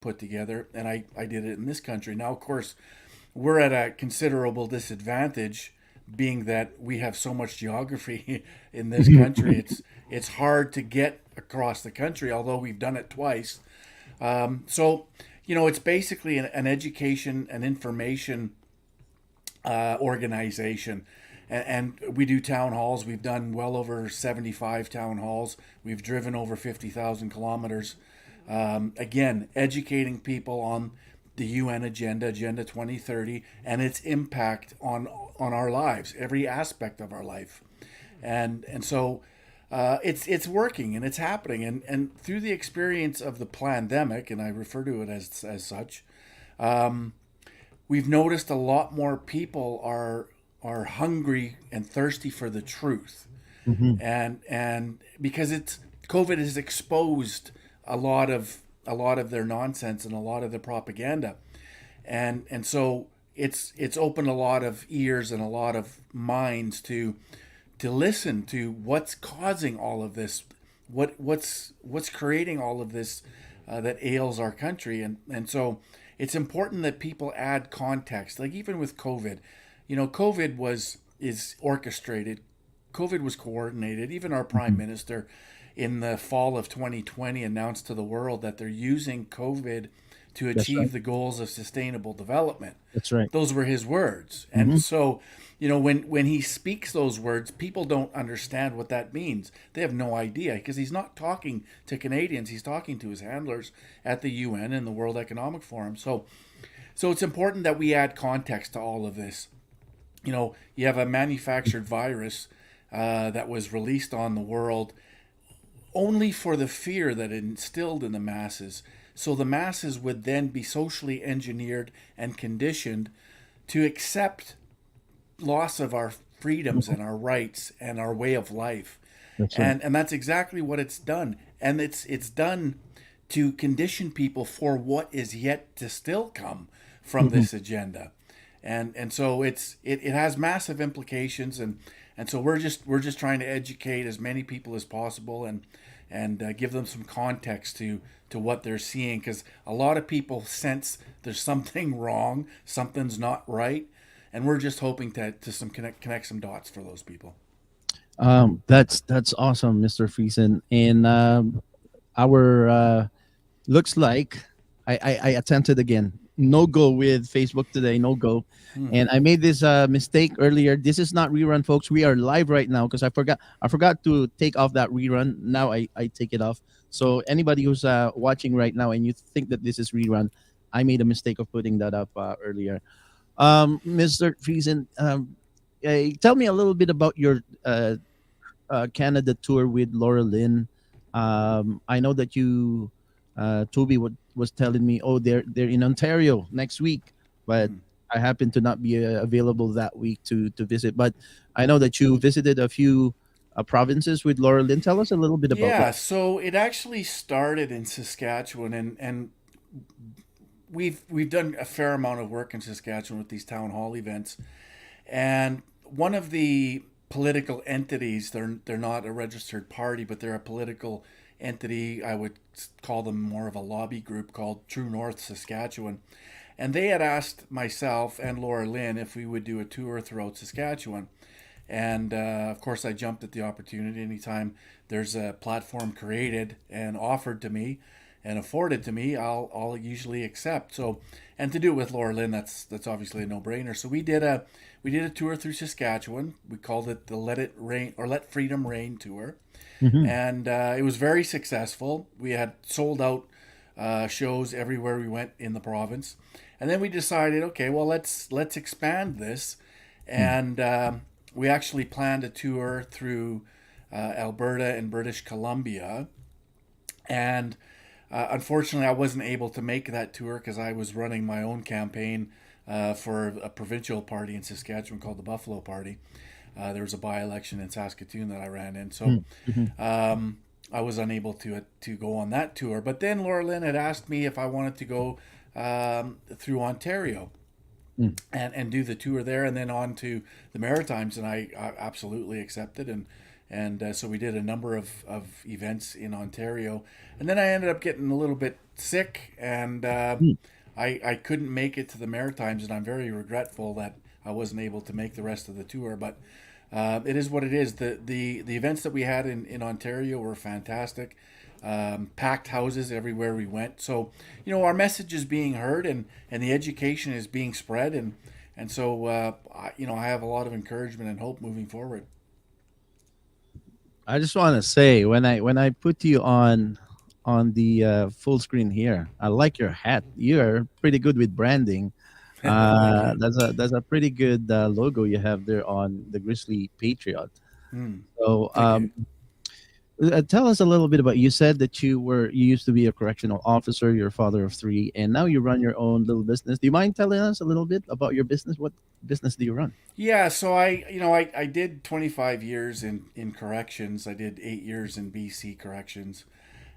put together, and I did it in this country. Now, of course, we're at a considerable disadvantage, being that we have so much geography in this country. It's hard to get across the country, although we've done it twice. So, it's basically an education and information organization. And we do town halls. We've done well over 75 town halls. We've driven over 50,000 kilometers. Again, educating people on the UN agenda, Agenda 2030, and its impact on our lives, every aspect of our life. And so it's working and it's happening. And through the experience of the pandemic, and I refer to it as such, we've noticed a lot more people are hungry and thirsty for the truth, Hmm. and because it's COVID has exposed a lot of their nonsense and a lot of the propaganda, and so it's opened a lot of ears and a lot of minds to listen to what's causing all of this, what's creating all of this that ails our country, and so it's important that people add context. Like even with COVID, COVID is orchestrated. COVID was coordinated. Even our prime Hmm. minister in the fall of 2020 announced to the world that they're using COVID to That's right. achieve the goals of sustainable development. That's right. Those were his words. And Hmm. so, when he speaks those words, people don't understand what that means. They have no idea because he's not talking to Canadians. He's talking to his handlers at the UN and the World Economic Forum. So it's important that we add context to all of this. You have a manufactured virus that was released on the world only for the fear that it instilled in the masses. So the masses would then be socially engineered and conditioned to accept loss of our freedoms Hmm. and our rights and our way of life. That's right. And that's exactly what it's done. And it's done to condition people for what is yet to still come from Hmm. this agenda. And so it has massive implications, and so we're just trying to educate as many people as possible, and give them some context to what they're seeing, because a lot of people sense there's something wrong, something's not right, and we're just hoping to some connect some dots for those people. That's awesome, Mr. Friesen. And our looks like I attempted again. No go with Facebook today. No go. Hmm. And I made this mistake earlier. This is not rerun, folks. We are live right now because I forgot to take off that rerun. Now I take it off. So anybody who's watching right now and you think that this is rerun, I made a mistake of putting that up earlier. Mr. Friesen, tell me a little bit about your Canada tour with Laura Lynn. I know that Toby was telling me, oh, they're in Ontario next week, but Hmm. I happen to not be available that week to visit. But I know that you visited a few provinces with Laura Lynn. Tell us a little bit about Yeah, that. so it actually started in Saskatchewan, and we've done a fair amount of work in Saskatchewan with these town hall events. And one of the political entities, they're not a registered party, but they're a political entity. I would call them more of a lobby group called True North Saskatchewan. And they had asked myself and Laura Lynn if we would do a tour throughout Saskatchewan. And of course, I jumped at the opportunity. Anytime there's a platform created and offered to me and afforded to me, I'll usually accept. So, and to do it with Laura Lynn, that's obviously a no brainer. So we did a tour through Saskatchewan. We called it the Let It Rain or Let Freedom Rain tour, Hmm. and it was very successful. We had sold out shows everywhere we went in the province, and then we decided, okay, well let's expand this, and we actually planned a tour through Alberta and British Columbia, and unfortunately, I wasn't able to make that tour because I was running my own campaign for a provincial party in Saskatchewan called the Buffalo Party. There was a by-election in Saskatoon that I ran in, so Hmm. I was unable to go on that tour. But then Laura Lynn had asked me if I wanted to go through Ontario and do the tour there, and then on to the Maritimes, and I absolutely accepted, And so we did a number of events in Ontario. And then I ended up getting a little bit sick, and Mm. I couldn't make it to the Maritimes, and I'm very regretful that I wasn't able to make the rest of the tour. But it is what it is. The events that we had in Ontario were fantastic. Packed houses everywhere we went. So, our message is being heard, and the education is being spread. And so, I have a lot of encouragement and hope moving forward. I just want to say when I put you on the full screen here, I like your hat. You're pretty good with branding. Thank you. That's a pretty good logo you have there on the Grizzly Patriot. Hmm. So Thank you. tell us a little bit about. You said that you used to be a correctional officer. You're a father of three, and now you run your own little business. Do you mind telling us a little bit about your business? What business do you run? Yeah, so I did 25 years in corrections. I did 8 years in BC corrections,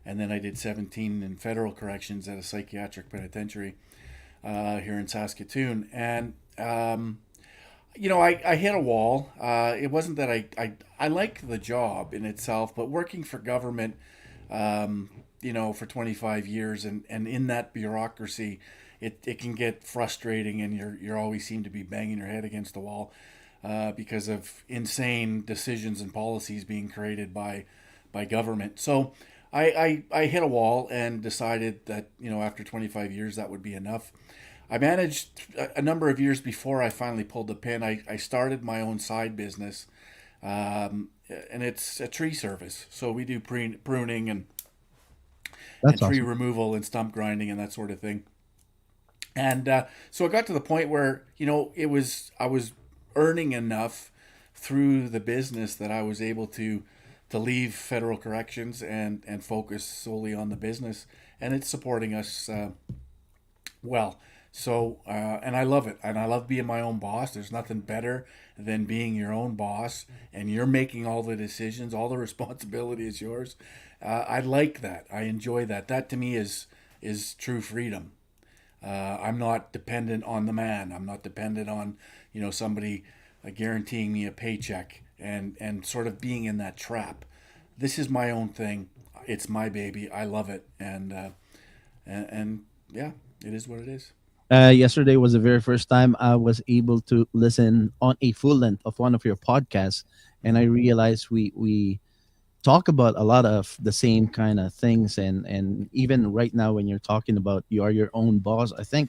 and then I did 17 in federal corrections at a psychiatric penitentiary here in Saskatoon. And I hit a wall. It wasn't that I like the job in itself, but working for government, for 25 years, and in that bureaucracy, it can get frustrating, and you're always seem to be banging your head against the wall because of insane decisions and policies being created by government. So I hit a wall and decided that after 25 years that would be enough. I managed a number of years before I finally pulled the pin. I started my own side business, and it's a tree service. So we do pruning and That's tree awesome. removal and stump grinding and that sort of thing. And so I got to the point where I was earning enough through the business that I was able to leave federal corrections and focus solely on the business, and it's supporting us well. So, and I love it. And I love being my own boss. There's nothing better than being your own boss, and you're making all the decisions, all the responsibility is yours. I like that. I enjoy that. That to me is true freedom. I'm not dependent on the man. I'm not dependent on, somebody guaranteeing me a paycheck and sort of being in that trap. This is my own thing. It's my baby. I love it. And yeah, it is what it is. Yesterday was the very first time I was able to listen on a full length of one of your podcasts, and I realized we talk about a lot of the same kind of things, and even right now when you're talking about you are your own boss, I think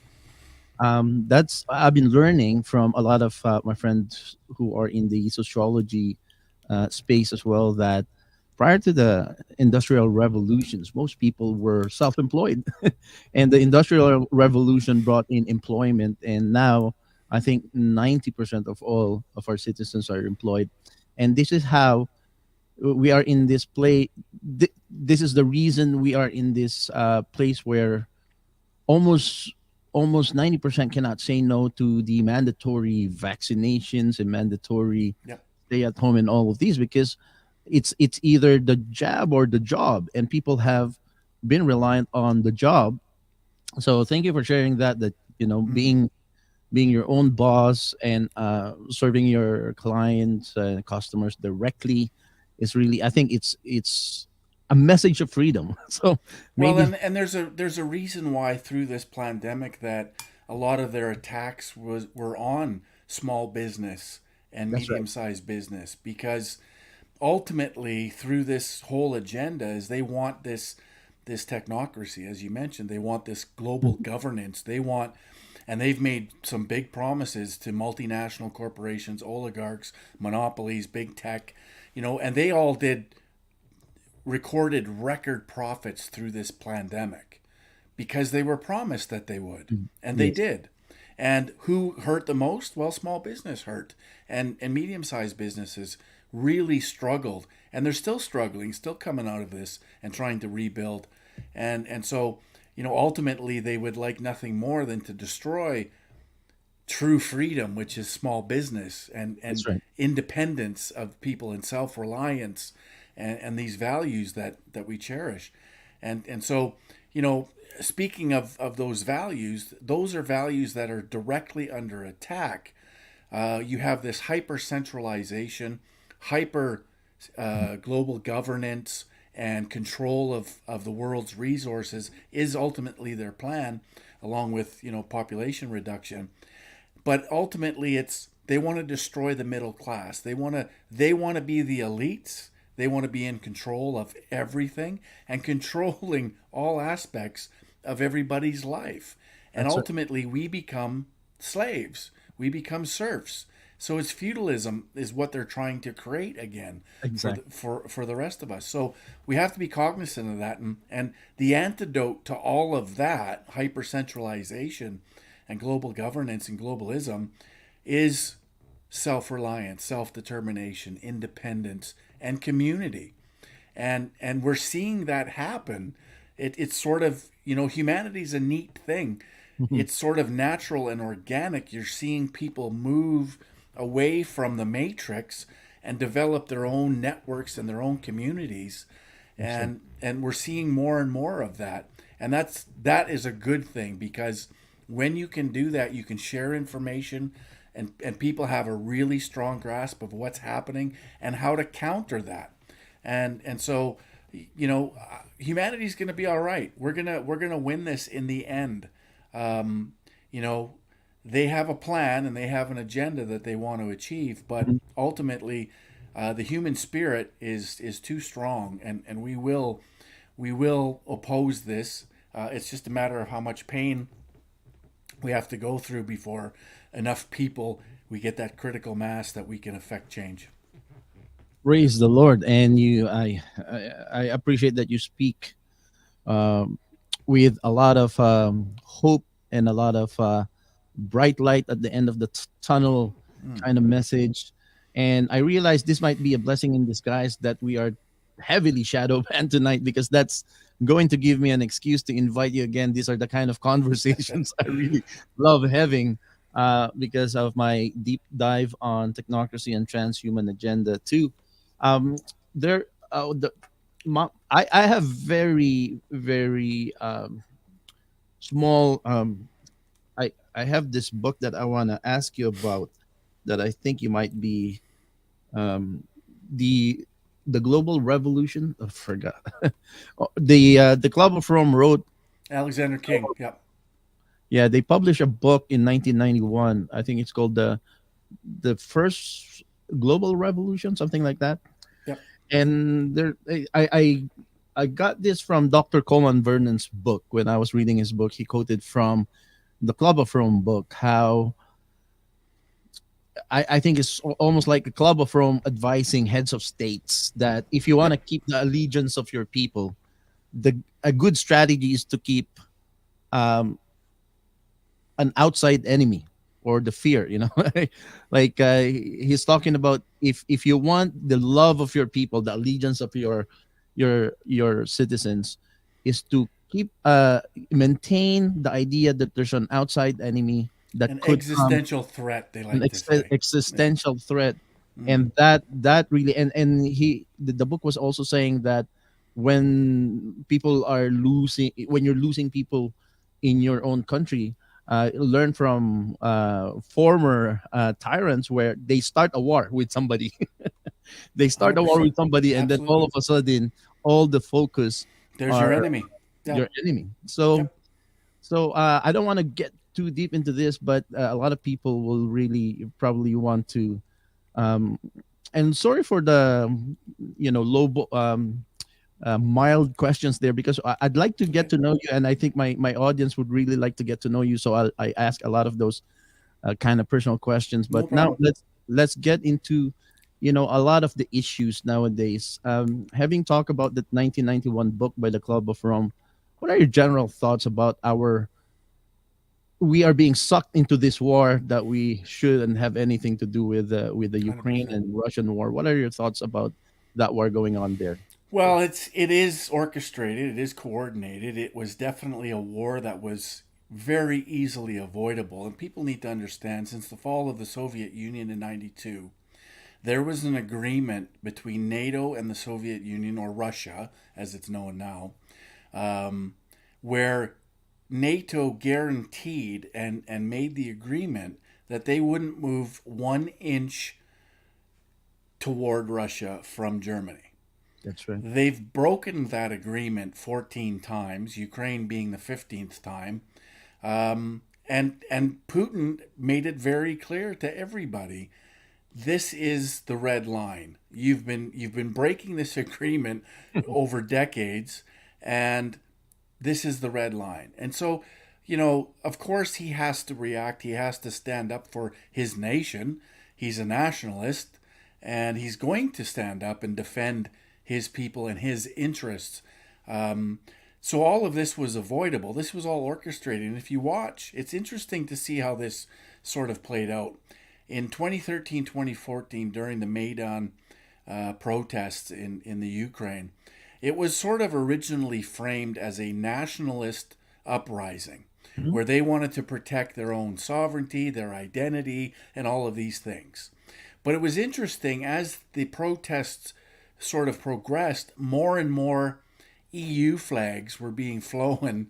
that's I've been learning from a lot of my friends who are in the sociology space as well, that prior to the industrial revolutions, most people were self-employed, and the industrial revolution brought in employment, and now I think 90% of all of our citizens are employed, and this is how we are in this play. This is the reason we are in this place where almost almost 90% cannot say no to the mandatory vaccinations and mandatory Yep. stay at home and all of these, because it's either the jab or the job, and people have been reliant on the job. So thank you for sharing that Hmm. being your own boss and serving your clients and customers directly is really, I think it's a message of freedom. So Well, maybe and there's a reason why through this pandemic that a lot of their attacks were on small business and that's right. medium sized business, because ultimately through this whole agenda is they want this technocracy, as you mentioned. They want this global Mhm. governance. And they've made some big promises to multinational corporations, oligarchs, monopolies, big tech, and they all did recorded record profits through this pandemic because they were promised that they would, Mhm. and they Yes, did. And who hurt the most? Well, small business hurt, and medium-sized businesses really struggled, and they're still struggling, still coming out of this and trying to rebuild. And so, ultimately they would like nothing more than to destroy true freedom, which is small business and that's right. independence of people and self-reliance and these values that we cherish. And so, speaking of those values, those are values that are directly under attack. You have this hyper centralization, hyper global governance and control of the world's resources is ultimately their plan, along with population reduction. But ultimately, it's they want to destroy the middle class. They want to be the elites. They want to be in control of everything and controlling all aspects of everybody's life. And That's right. ultimately, we become slaves. We become serfs. So it's feudalism is what they're trying to create again Exactly. for the rest of us. So we have to be cognizant of that. And the antidote to all of that hyper centralization and global governance and globalism is self reliance, self determination, independence, and community. And we're seeing that happen. It's sort of humanity's a neat thing. Mhm. It's sort of natural and organic. You're seeing people move away from the matrix and develop their own networks and their own communities, That's right. and we're seeing more and more of that. And that is a good thing, because when you can do that, you can share information, and people have a really strong grasp of what's happening and how to counter that. And so humanity's going to be all right. We're going to win this in the end. um, you know they have a plan and they have an agenda that they want to achieve, but Mhm. ultimately the human spirit is too strong, and we will oppose this. It's just a matter of how much pain we have to go through before enough people we get that critical mass that we can affect change. Praise the Lord. And I appreciate that you speak um, with a lot of hope and a lot of bright light at the end of the tunnel Mm. kind of message. And I realize this might be a blessing in disguise that we are heavily shadow banned tonight, because that's going to give me an excuse to invite you again. These are the kind of conversations I really love having, because of my deep dive on technocracy and transhuman agenda too. Um, there, I have very very small I have this book that I want to ask you about, that I think you might be um the the global revolution. I forgot. Oh, the Club of Rome wrote. Alexander King. Yep. Yeah, they published a book in 1991. I think it's called the first global revolution, something like that. Yep. And there I got this from Dr. Coleman Vernon's book. When I was reading his book, he quoted from the Club of Rome book how I think it's almost like the Club of Rome advising heads of states that if you want to Yep. keep the allegiance of your people, the a good strategy is to keep um, an outside enemy, or the fear. Like he's talking about, if you want the love of your people, the allegiance of your citizens, is to keep maintain the idea that there's an outside enemy that An could come, existential threat, they an like to say. Yeah. existential threat. Mm. And that really, and the book was also saying that when you're losing people in your own country, learn from former tyrants, where they start a war with somebody. They start a war 100%. with somebody, and then all Absolutely. of a sudden all the focus There's your are enemy. your Yep. enemy. So Yep. I don't want to get too deep into this, but a lot of people will really probably want to. Um, and sorry for the mild questions there, because I'd like to get Okay. to know you, and I think my audience would really like to get to know you. So I ask a lot of those kind of personal questions. No But now problem. let's get into a lot of the issues nowadays. Having talked about the 1991 book by the Club of Rome, what are your general thoughts about our we are being sucked into this war that we shouldn't have anything to do with the Ukraine 100%. and Russian war? What are your thoughts about that war going on there? Well, it is orchestrated. It is coordinated. It was definitely a war that was very easily avoidable. And people need to understand, since the fall of the Soviet Union in '92, there was an agreement between NATO and the Soviet Union, or Russia, as it's known now, um, where NATO guaranteed and made the agreement that they wouldn't move 1 inch toward Russia from Germany. That's right. They've broken that agreement 14 times, Ukraine being the 15th time. And Putin made it very clear to everybody, this is the red line. You've been breaking this agreement over decades, and this is the red line. And so, of course he has to react. He has to stand up for his nation. He's a nationalist, and he's going to stand up and defend his people and his interests. So all of this was avoidable. This was all orchestrated. And if you watch, it's interesting to see how this sort of played out. In 2013, 2014, during the Maidan protests in the Ukraine, it was sort of originally framed as a nationalist uprising Mhm. where they wanted to protect their own sovereignty, their identity, and all of these things. But it was interesting as the protests sort of progressed, more and more EU flags were being flown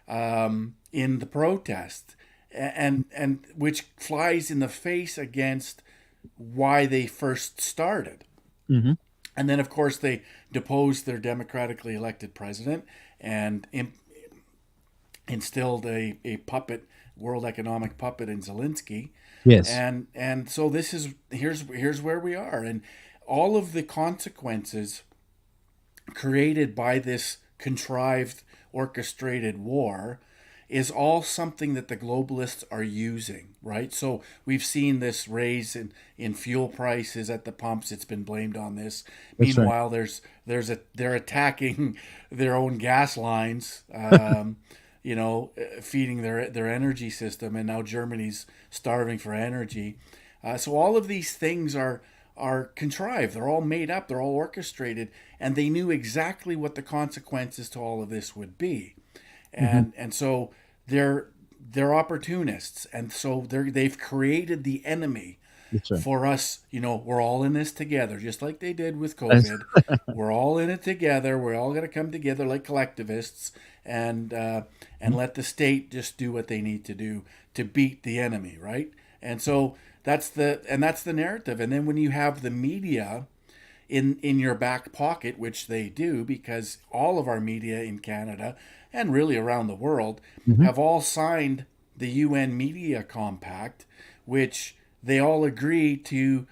in the protest, and which flies in the face against why they first started. Mhm. And then, of course, they deposed their democratically elected president and instilled a puppet, world economic puppet in Zelensky. Yes. And so this is here's where we are, and all of the consequences created by this contrived, orchestrated war is all something that the globalists are using, right? So we've seen this raise in fuel prices at the pumps. It's been blamed on this. That's right. Meanwhile, they're attacking their own gas lines, feeding their energy system, and now Germany's starving for energy. So all of these things are contrived. They're all made up. They're all orchestrated, and they knew exactly what the consequences to all of this would be. Mhm. And so they're opportunists, and so they've created the enemy That's right. for us. We're all in this together, just like they did with That's COVID. We're all in it together. We're all going to come together like collectivists, and let the state just do what they need to do to beat the enemy, right? And so that's the narrative. And then when you have the media in your back pocket, which they do, because all of our media in Canada and really around the world Mhm. have all signed the UN Media Compact, which they all agree to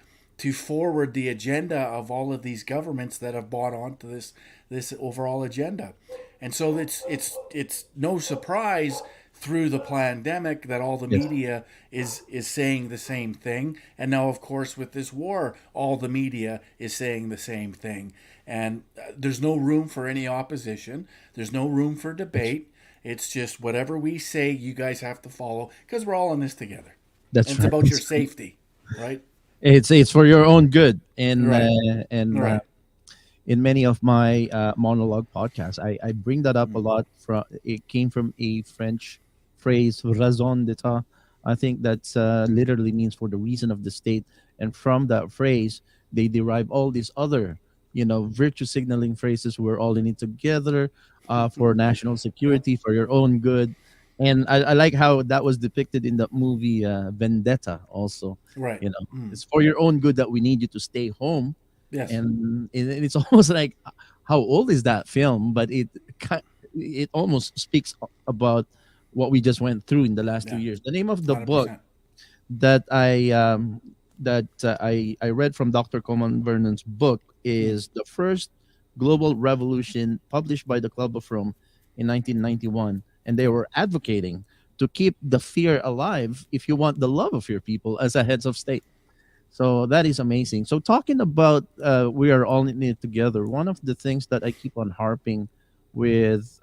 forward the agenda of all of these governments that have bought onto this overall agenda. And so it's no surprise through the pandemic that all the Yes. media is saying the same thing. And now, of course, with this war, all the media is saying the same thing. And there's no room for any opposition. There's no room for That's debate. It's just whatever we say, you guys have to follow because we're all in this together. And that's it's right. about your safety, right? It's for your own good, Right, and right. in many of my monologue podcasts, I bring that up a Mm. lot. From it came from a French phrase, "raison d'être." I think that literally means for the reason of the state, and from that phrase, they derive all these other, virtue signaling phrases. We're all in it together, for national security, for your own good, and I like how that was depicted in the movie Vendetta. Also, Right. Mm. it's for your own good that we need you to stay home, Yes. and it's almost like how old is that film, but it almost speaks about what we just went through in the last two Yeah. years. The name of the book 100%. that I read from Dr. Coleman Vernon's book Mm. is The First Global Revolution, published by the Club of Rome in 1991, and they were advocating to keep the fear alive if you want the love of your people as a heads of state. So that is amazing. So talking about we are all in it together. One of the things that I keep on harping with,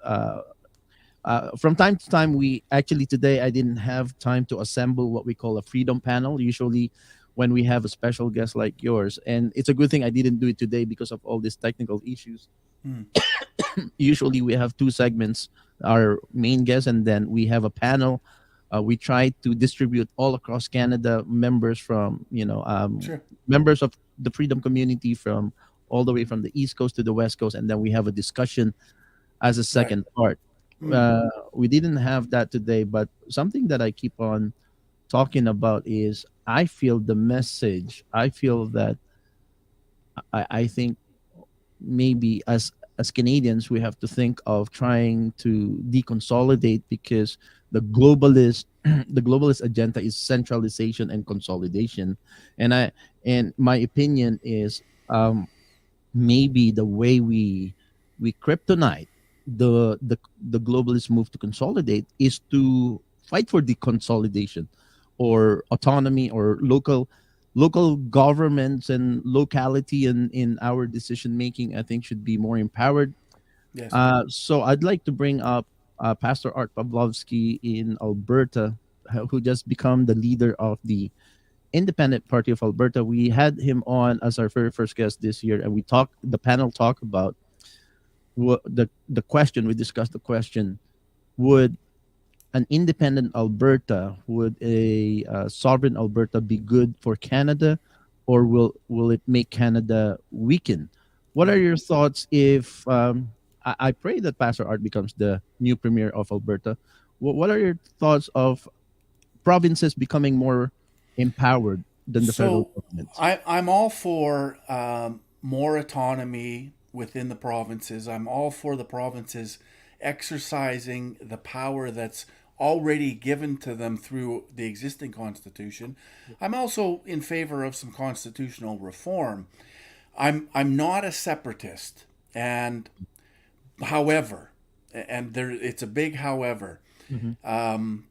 from time to time, we actually today I didn't have time to assemble what we call a freedom panel. Usually, when we have a special guest like yours, and it's a good thing I didn't do it today because of all these technical issues. Mm. Usually, we have two segments: our main guest, and then we have a panel. We try to distribute all across Canada members from Sure. members of the freedom community from all the way from the East Coast to the West Coast, and then we have a discussion as a Right. second part. Mm. We didn't have that today, but something that I keep on talking about is I feel the message. I feel that I think maybe as Canadians, we have to think of trying to deconsolidate, because the globalist the globalist agenda is centralization and consolidation. And I and my opinion is, maybe the way we kryptonite the globalist move to consolidate is to fight for the consolidation, or autonomy, or local governments and locality in our decision making, I think, should be more empowered. Yes. So I'd like to bring up Pastor Art Pavlovsky in Alberta, who just become the leader of the Independent Party of Alberta. We had him on as our very first guest this year, and the panel talked about the question. We discussed the question: would an independent Alberta, would a sovereign Alberta be good for Canada, or will it make Canada weaken? What are Mm. your thoughts if I pray that Pastor Art becomes the new premier of Alberta? What are your thoughts of provinces becoming more empowered than the federal So government? I'm all for more autonomy within the provinces. I'm all for the provinces exercising the power that's already given to them through the existing constitution. I'm also in favor of some constitutional reform. I'm not a separatist, and however, and there it's a big however. Mm-hmm. Um,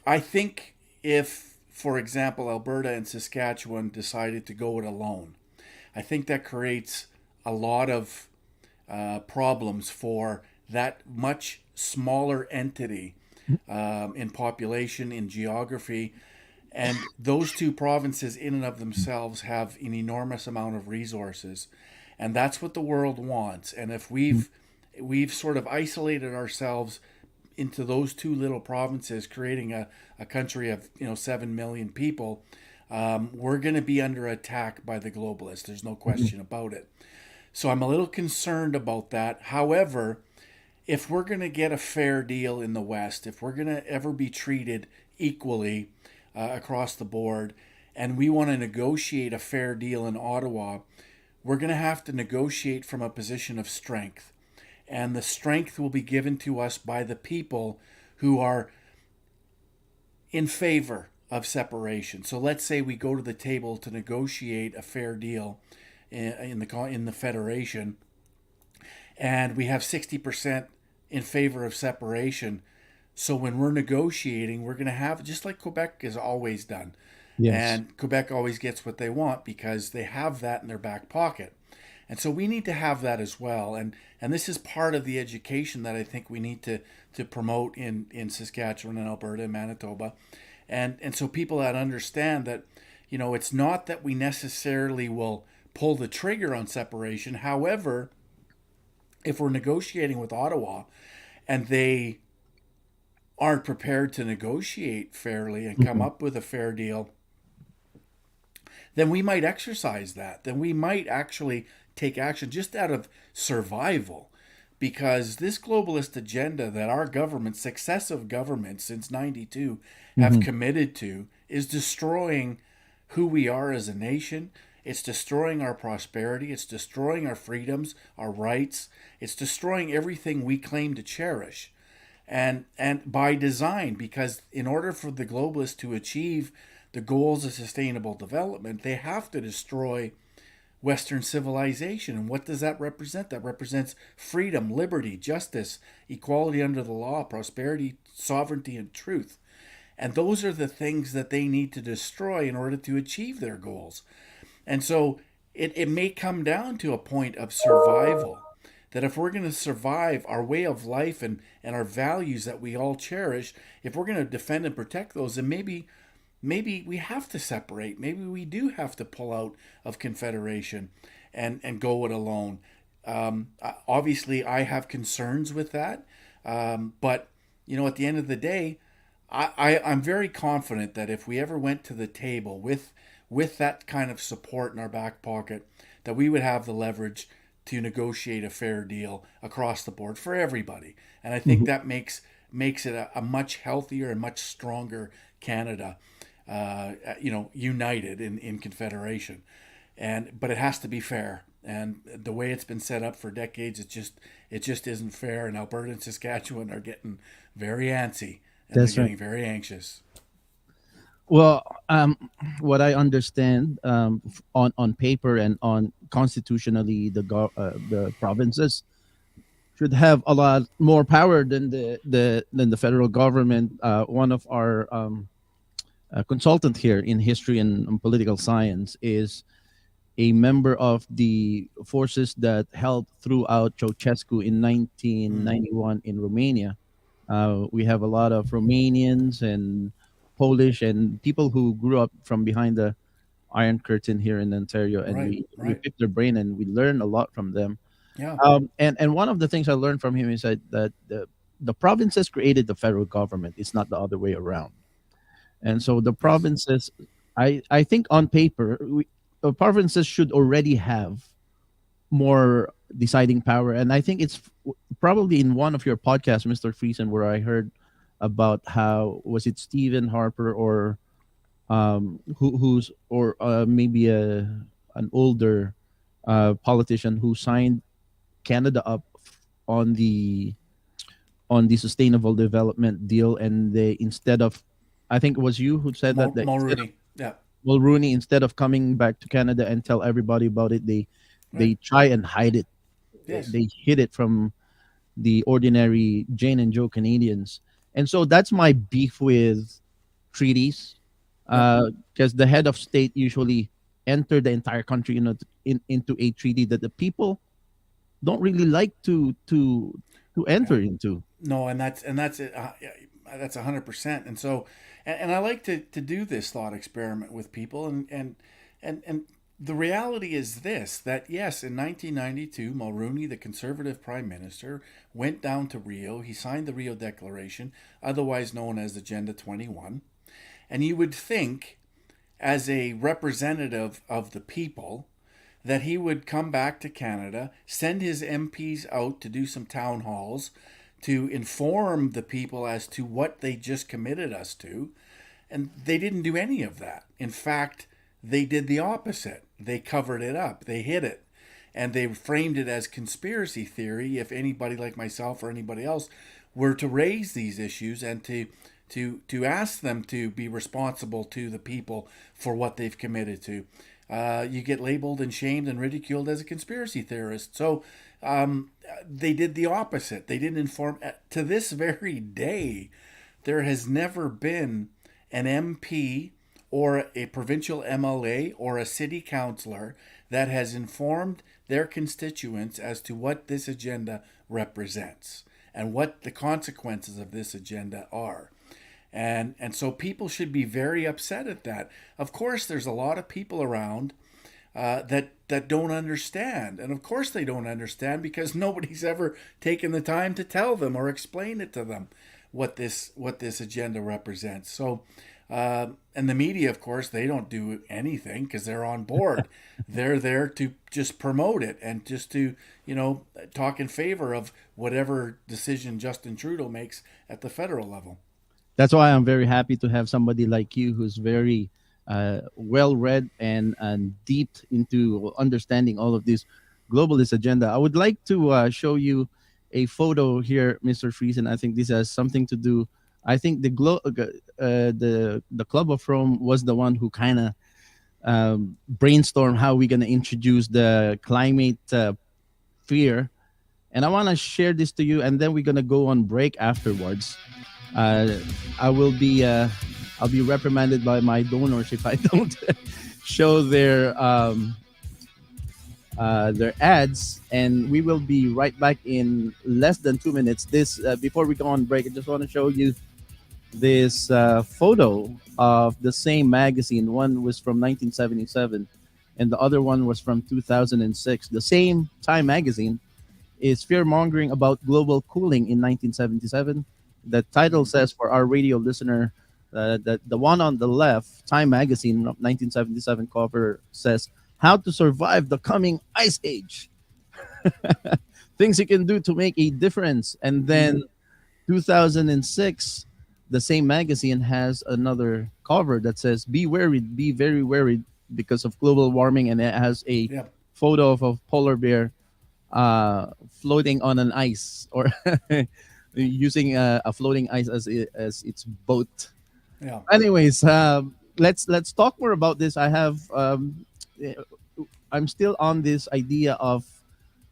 I think if, for example, Alberta and Saskatchewan decided to go it alone, I think that creates a lot of problems for that much smaller entity in population, in geography. And those two provinces, in and of themselves, have an enormous amount of resources. And that's what the world wants. And if we've sort of isolated ourselves into those two little provinces, creating a country of 7 million people, we're going to be under attack by the globalists. There's no question about it. So I'm a little concerned about that. However, if we're going to get a fair deal in the West, if we're going to ever be treated equally across the board, and we want to negotiate a fair deal in Ottawa, we're going to have to negotiate from a position of strength. And the strength will be given to us by the people who are in favor of separation. So let's say we go to the table to negotiate a fair deal in the federation, and we have 60% in favor of separation. So when we're negotiating, we're going to have, just like Quebec has always done, Yes. and Quebec always gets what they want because they have that in their back pocket. And so we need to have that as well. And this is part of the education that I think we need to promote in Saskatchewan and Alberta and Manitoba. And so people that understand that, it's not that we necessarily will pull the trigger on separation. However, if we're negotiating with Ottawa and they aren't prepared to negotiate fairly and come Mhm. up with a fair deal, then we might exercise that. Then we might actually take action just out of survival. Because this globalist agenda that our government, successive governments since 92, have Mhm. committed to is destroying who we are as a nation. It's destroying our prosperity. It's destroying our freedoms, our rights. It's destroying everything we claim to cherish. And by design, because in order for the globalists to achieve the goals of sustainable development, they have to destroy Western civilization. And what does that represent? That represents freedom, liberty, justice, equality under the law, prosperity, sovereignty, and truth. And those are the things that they need to destroy in order to achieve their goals. And so it may come down to a point of survival. That if we're going to survive our way of life and our values that we all cherish, if we're going to defend and protect those, then maybe we have to separate. Maybe we do have to pull out of Confederation and go it alone. Obviously, I have concerns with that. But, at the end of the day, I'm very confident that if we ever went to the table with that kind of support in our back pocket, that we would have the leverage to negotiate a fair deal across the board for everybody. And I think Mhm. that makes it a much healthier and much stronger Canada, united in confederation. and but it has to be fair. And the way it's been set up for decades, it just isn't fair. And Alberta and Saskatchewan are getting very antsy, and they're That's right. getting very anxious. Well, what I understand, on paper and on constitutionally, the provinces should have a lot more power than the federal government. One of our consultant here in history and political science is a member of the forces that held throughout Ceausescu in Mm, 1991 in Romania. We have a lot of Romanians and Polish and people who grew up from behind the Iron Curtain here in Ontario, and right, we right. pick their brain and we learn a lot from them. Yeah. And one of the things I learned from him is that the provinces created the federal government. It's not the other way around. And so the Yes. provinces, I think on paper, the provinces should already have more deciding power. And I think it's probably in one of your podcasts, Mr. Friesen, where I heard about how was it Stephen Harper or who's or maybe an older politician who signed Canada up on the sustainable development deal, and they instead of, I think it was you who said that, instead of Mulrooney. Yeah. Mulrooney, instead of coming back to Canada and tell everybody about it, Right. they try and hide it. Yes. They hid it from the ordinary Jane and Joe Canadians, and so that's my beef with treaties, Yep. because the head of state usually enter the entire country into a treaty that the people don't really like to Yeah. enter into. No, that's 100%. And so, and I like to do this thought experiment with people, and the reality is this: that yes, in 1992, Mulrooney, the Conservative Prime Minister, went down to Rio. He signed the Rio Declaration, otherwise known as Agenda 21. And you would think, as a representative of the people, that he would come back to Canada, send his MPs out to do some town halls, to inform the people as to what they just committed us to. And they didn't do any of that. In fact, they did the opposite. They covered it up, they hid it. And they framed it as conspiracy theory if anybody like myself or anybody else were to raise these issues and to ask them to be responsible to the people for what they've committed to. You get labeled and shamed and ridiculed as a conspiracy theorist. So they did the opposite. They didn't inform. To this very day, there has never been an MP or a provincial MLA or a city councillor that has informed their constituents as to what this agenda represents and what the consequences of this agenda are. And so people should be very upset at that. Of course, there's a lot of people around that don't understand, and of course they don't understand because nobody's ever taken the time to tell them or explain it to them what this agenda represents. So. And the media, of course, they don't do anything because they're on board. They're there to just promote it and just to, talk in favor of whatever decision Justin Trudeau makes at the federal level. That's why I'm very happy to have somebody like you who's very well read and deep into understanding all of this globalist agenda. I would like to show you a photo here, Mr. Friesen. I think this has something to do. I think the Club of Rome was the one who kind of brainstormed how we're gonna introduce the climate fear, and I want to share this to you, and then we're gonna go on break afterwards. Uh, I will be I'll be reprimanded by my donors if I don't show their ads, and we will be right back in less than 2 minutes. This before we go on break, I just want to show you this photo of the same magazine. One was from 1977, and the other one was from 2006. The same Time magazine is fear mongering about global cooling in 1977. The title Mm-hmm. says, for our radio listener, that the one on the left, Time magazine, 1977 cover says, "How to survive the coming ice age." Things you can do to make a difference. And Mm-hmm. then 2006, the same magazine has another cover that says, "Be worried, be very worried. because of global warming, and it has a Yeah. photo of a polar bear floating on an ice, or using a floating ice as its boat. Yeah. Anyways, let's talk more about this. Eh, I'm still on this idea of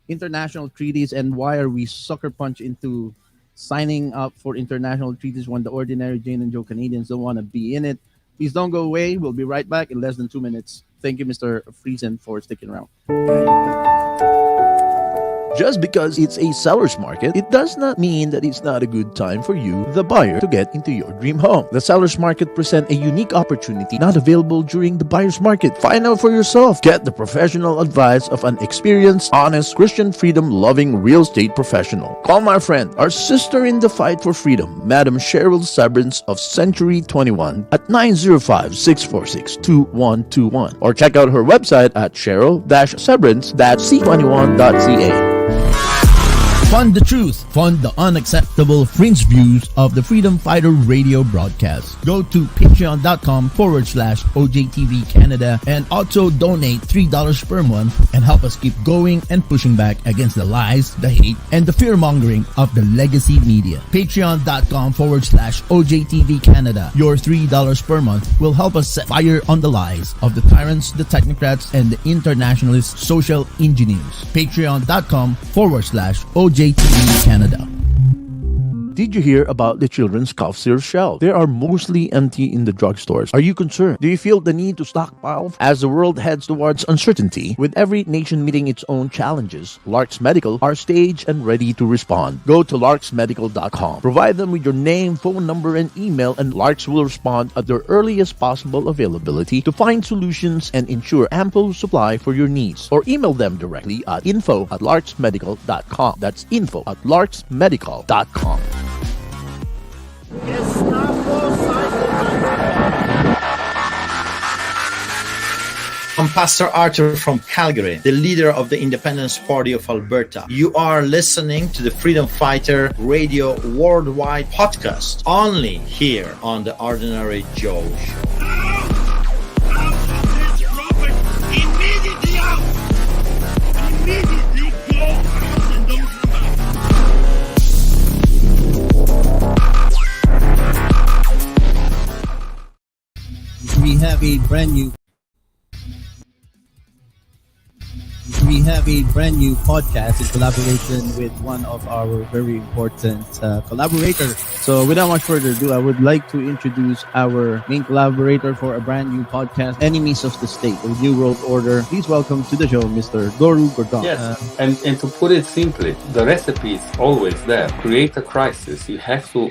international treaties, and why are we sucker punch into signing up for international treaties when the ordinary Jane and Joe Canadians don't want to be in it. Please don't go away. We'll be right back in less than 2 minutes. Thank you, Mr. Friesen, for sticking around. Yeah, you bet. Just because it's a seller's market, it does not mean that it's not a good time for you, the buyer, to get into your dream home. The seller's market presents a unique opportunity not available during the buyer's market. Find out for yourself. Get the professional advice of an experienced, honest, Christian freedom-loving real estate professional. Call my friend, our sister in the fight for freedom, Madam Cheryl Severance of Century 21 at 905-646-2121, or check out her website at cheryl-severance.c21.ca. Fund the truth. Fund the unacceptable fringe views of the Freedom Fighter radio broadcast. Go to patreon.com/OJTV Canada and also donate $3 per month and help us keep going and pushing back against the lies, the hate, and the fear mongering of the legacy media. Patreon.com/OJTV Canada. Your $3 per month will help us set fire on the lies of the tyrants, the technocrats, and the internationalist social engineers. Patreon.com/OJTV Canada. Did you hear about the children's cough syrup shelf? They are mostly empty in the drugstores. Are you concerned? Do you feel the need to stockpile? As the world heads towards uncertainty, with every nation meeting its own challenges, Larks Medical are staged and ready to respond. Go to larksmedical.com. Provide them with your name, phone number, and email, and Larks will respond at their earliest possible availability to find solutions and ensure ample supply for your needs. Or email them directly at info@larksmedical.com. That's info@larksmedical.com. I'm Pastor Arthur from Calgary, the leader of the Independence Party of Alberta. You are listening to the Freedom Fighter Radio Worldwide podcast, only here on the Ordinary Joe Show. Immediately out! Immediately go out and don't come back! We have a brand new podcast in collaboration with one of our very important collaborators. So without much further ado, I would like to introduce our main collaborator for a brand new podcast, Enemies of the State, a New World Order. Please welcome to the show, Mr. Doru Gordon. Yes, and to put it simply, the recipe is always there. Create a crisis. You have to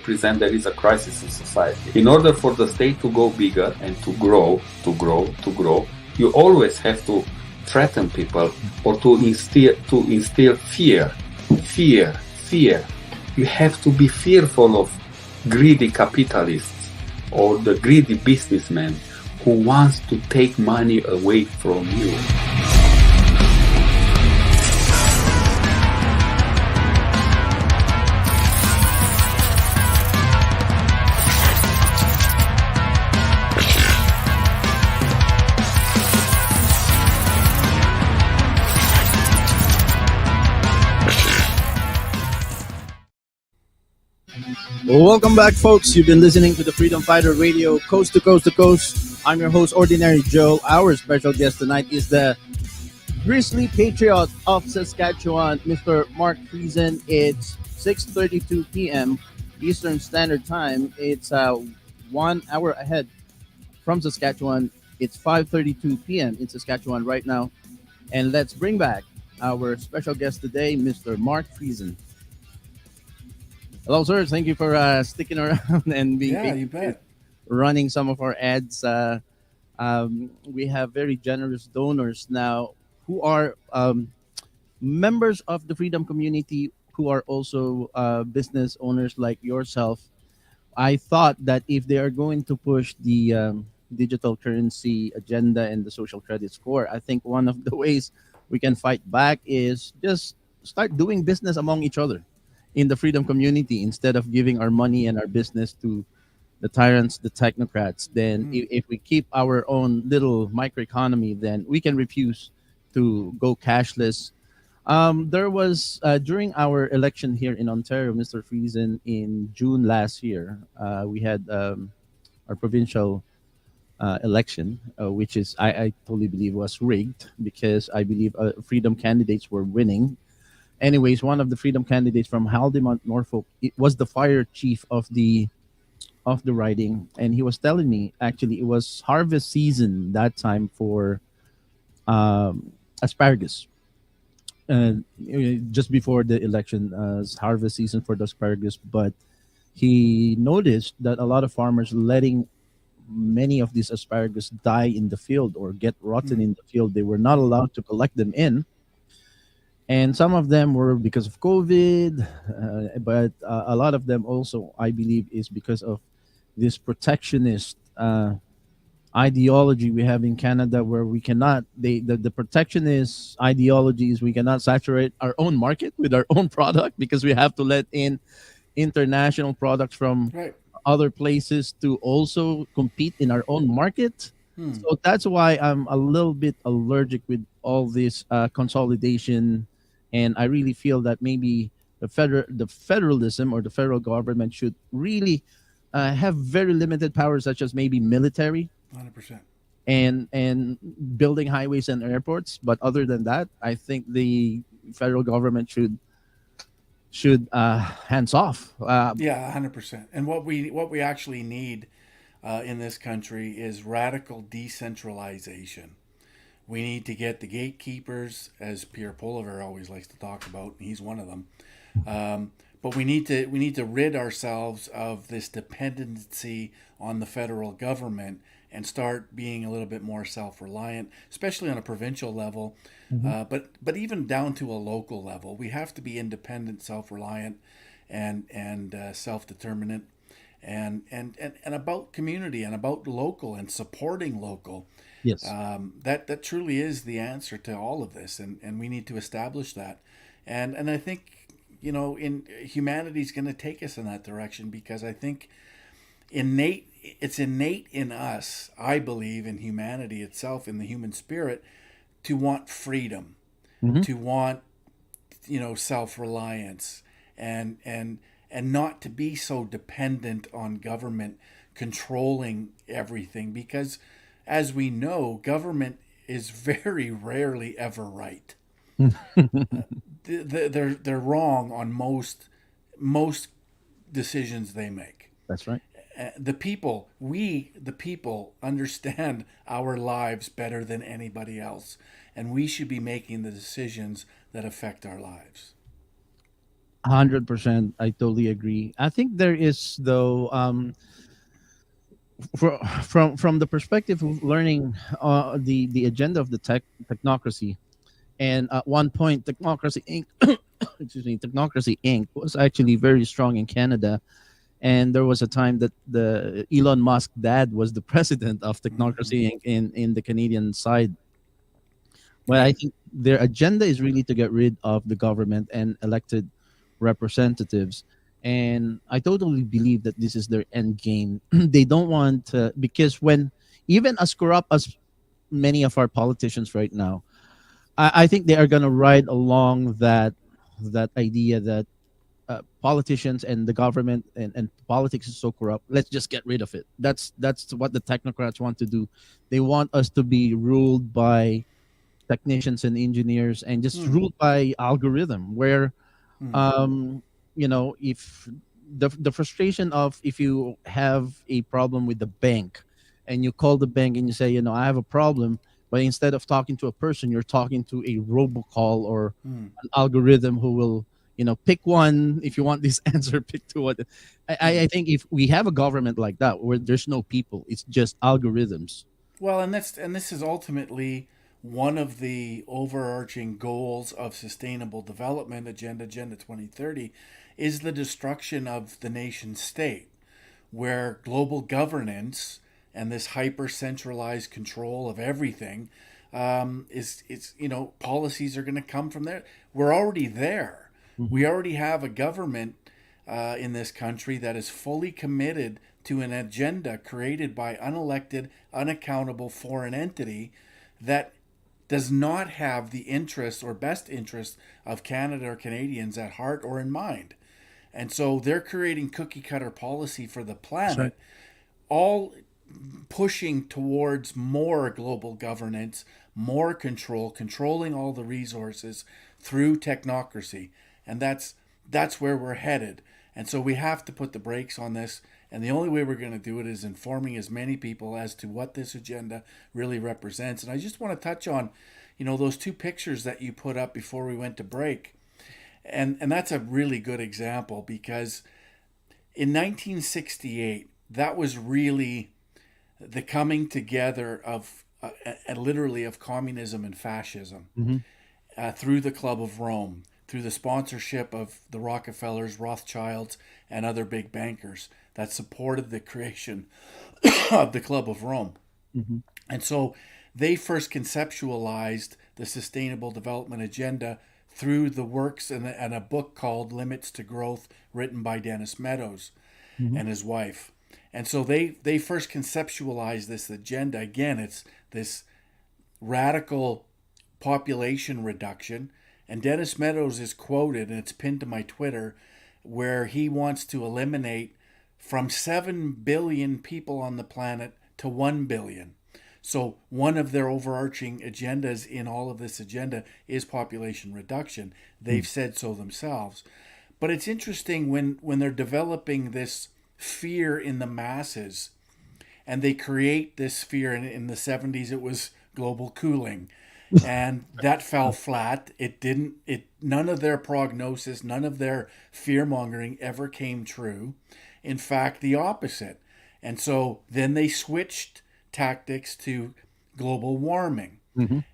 present there is a crisis in society. In order for the state to go bigger and to grow, you always have to threaten people or to instill fear. You have to be fearful of greedy capitalists or the greedy businessman who wants to take money away from you. Welcome back, folks. You've been listening to the Freedom Fighter Radio, coast to coast to coast. I'm your host, Ordinary Joe. Our special guest tonight is the Grizzly Patriot of Saskatchewan, Mr. Mark Friesen. It's 6:32 p.m. Eastern Standard Time. It's 1 hour ahead from Saskatchewan. It's 5:32 p.m. in Saskatchewan right now. And let's bring back our special guest today, Mr. Mark Friesen. Hello, sir. Thank you for sticking around and being Yeah, you bet. running some of our ads. We have very generous donors now who are members of the freedom community, who are also business owners like yourself. I thought that if they are going to push the digital currency agenda and the social credit score, I think one of the ways we can fight back is just start doing business among each other in the freedom community instead of giving our money and our business to the tyrants, the technocrats, then if we keep our own little microeconomy, then we can refuse to go cashless. There was during our election here in Ontario, Mr. Friesen, in June last year, we had our provincial election, which is I totally believe was rigged because I believe Freedom candidates were winning. Anyways, one of the Freedom candidates from Haldimont, Norfolk, it was the fire chief of the riding, and he was telling me actually it was harvest season that time for asparagus. Just before the election, harvest season for the asparagus, but he noticed that a lot of farmers letting many of these asparagus die in the field or get rotten in the field. They were not allowed to collect them in, and some of them were because of COVID, but a lot of them also, I believe, is because of this protectionist ideology we have in Canada, where we cannot the protectionist ideology is we cannot saturate our own market with our own product because we have to let in international products from Right. other places to also compete in our own market. So that's why I'm a little bit allergic with all this consolidation, and I really feel that maybe the federalism or the federal government should really have very limited powers, such as maybe military 100%. and building highways and airports. But other than that, I think the federal government should hands off. Yeah, 100%. And what we actually need in this country is radical decentralization. We need to get the gatekeepers, as Pierre Poliver always likes to talk about. And he's one of them. But we need to rid ourselves of this dependency on the federal government and start being a little bit more self-reliant, especially on a provincial level, but even down to a local level. We have to be independent, self-reliant, and self-determinant, and about community and about local and supporting local. Yes. That truly is the answer to all of this, and we need to establish that. And I think in humanity's going to take us in that direction, because I think it's innate in us, I believe, in humanity itself, in the human spirit, to want freedom, to want self-reliance, and not to be so dependent on government controlling everything, because as we know, government is very rarely ever right. They're wrong on most decisions they make. That's right. The people understand our lives better than anybody else, and we should be making the decisions that affect our lives. 100%. I totally agree. I think there is, though, from the perspective of learning the agenda of the technocracy, and at one point, Technocracy Inc. excuse me, Technocracy Inc. was actually very strong in Canada, and there was a time that the Elon Musk dad was the president of Technocracy Inc. in the Canadian side. Well, I think their agenda is really to get rid of the government and elected representatives. And I totally believe that this is their end game. They don't want to, because when even as corrupt as many of our politicians right now, I think they are going to ride along that idea that politicians and the government and politics is so corrupt. Let's just get rid of it. That's what the technocrats want to do. They want us to be ruled by technicians and engineers and just ruled by algorithm, where if the frustration of, if you have a problem with the bank and you call the bank and you say, I have a problem, but instead of talking to a person, you're talking to a robocall or an algorithm who will, pick one. If you want this answer, pick two. What I think if we have a government like that, where there's no people, it's just algorithms. Well, and this is ultimately one of the overarching goals of Sustainable Development Agenda 2030, is the destruction of the nation state, where global governance and this hyper-centralized control of everything is policies are going to come from there. We're already there. We already have a government in this country that is fully committed to an agenda created by unelected, unaccountable foreign entity that does not have the interest or best interest of Canada or Canadians at heart or in mind. And so they're creating cookie cutter policy for the planet, all pushing towards more global governance, more control, controlling all the resources through technocracy. And that's where we're headed. And so we have to put the brakes on this. And the only way we're going to do it is informing as many people as to what this agenda really represents. And I just want to touch on, those two pictures that you put up before we went to break. And that's a really good example, because in 1968, that was really the coming together of literally of communism and fascism through the Club of Rome, through the sponsorship of the Rockefellers, Rothschilds, and other big bankers that supported the creation of the Club of Rome. And so they first conceptualized the Sustainable Development Agenda through the works and a book called Limits to Growth, written by Dennis Meadows and his wife. And so they first conceptualized this agenda. Again, it's this radical population reduction. And Dennis Meadows is quoted, and it's pinned to my Twitter, where he wants to eliminate from 7 billion people on the planet to 1 billion. So one of their overarching agendas in all of this agenda is population reduction. They've said so themselves. But it's interesting when they're developing this fear in the masses, and they create this fear. In the 70s, it was global cooling. And that fell flat. None of their prognosis, none of their fear mongering ever came true. In fact, the opposite. And so then they switched tactics to global warming.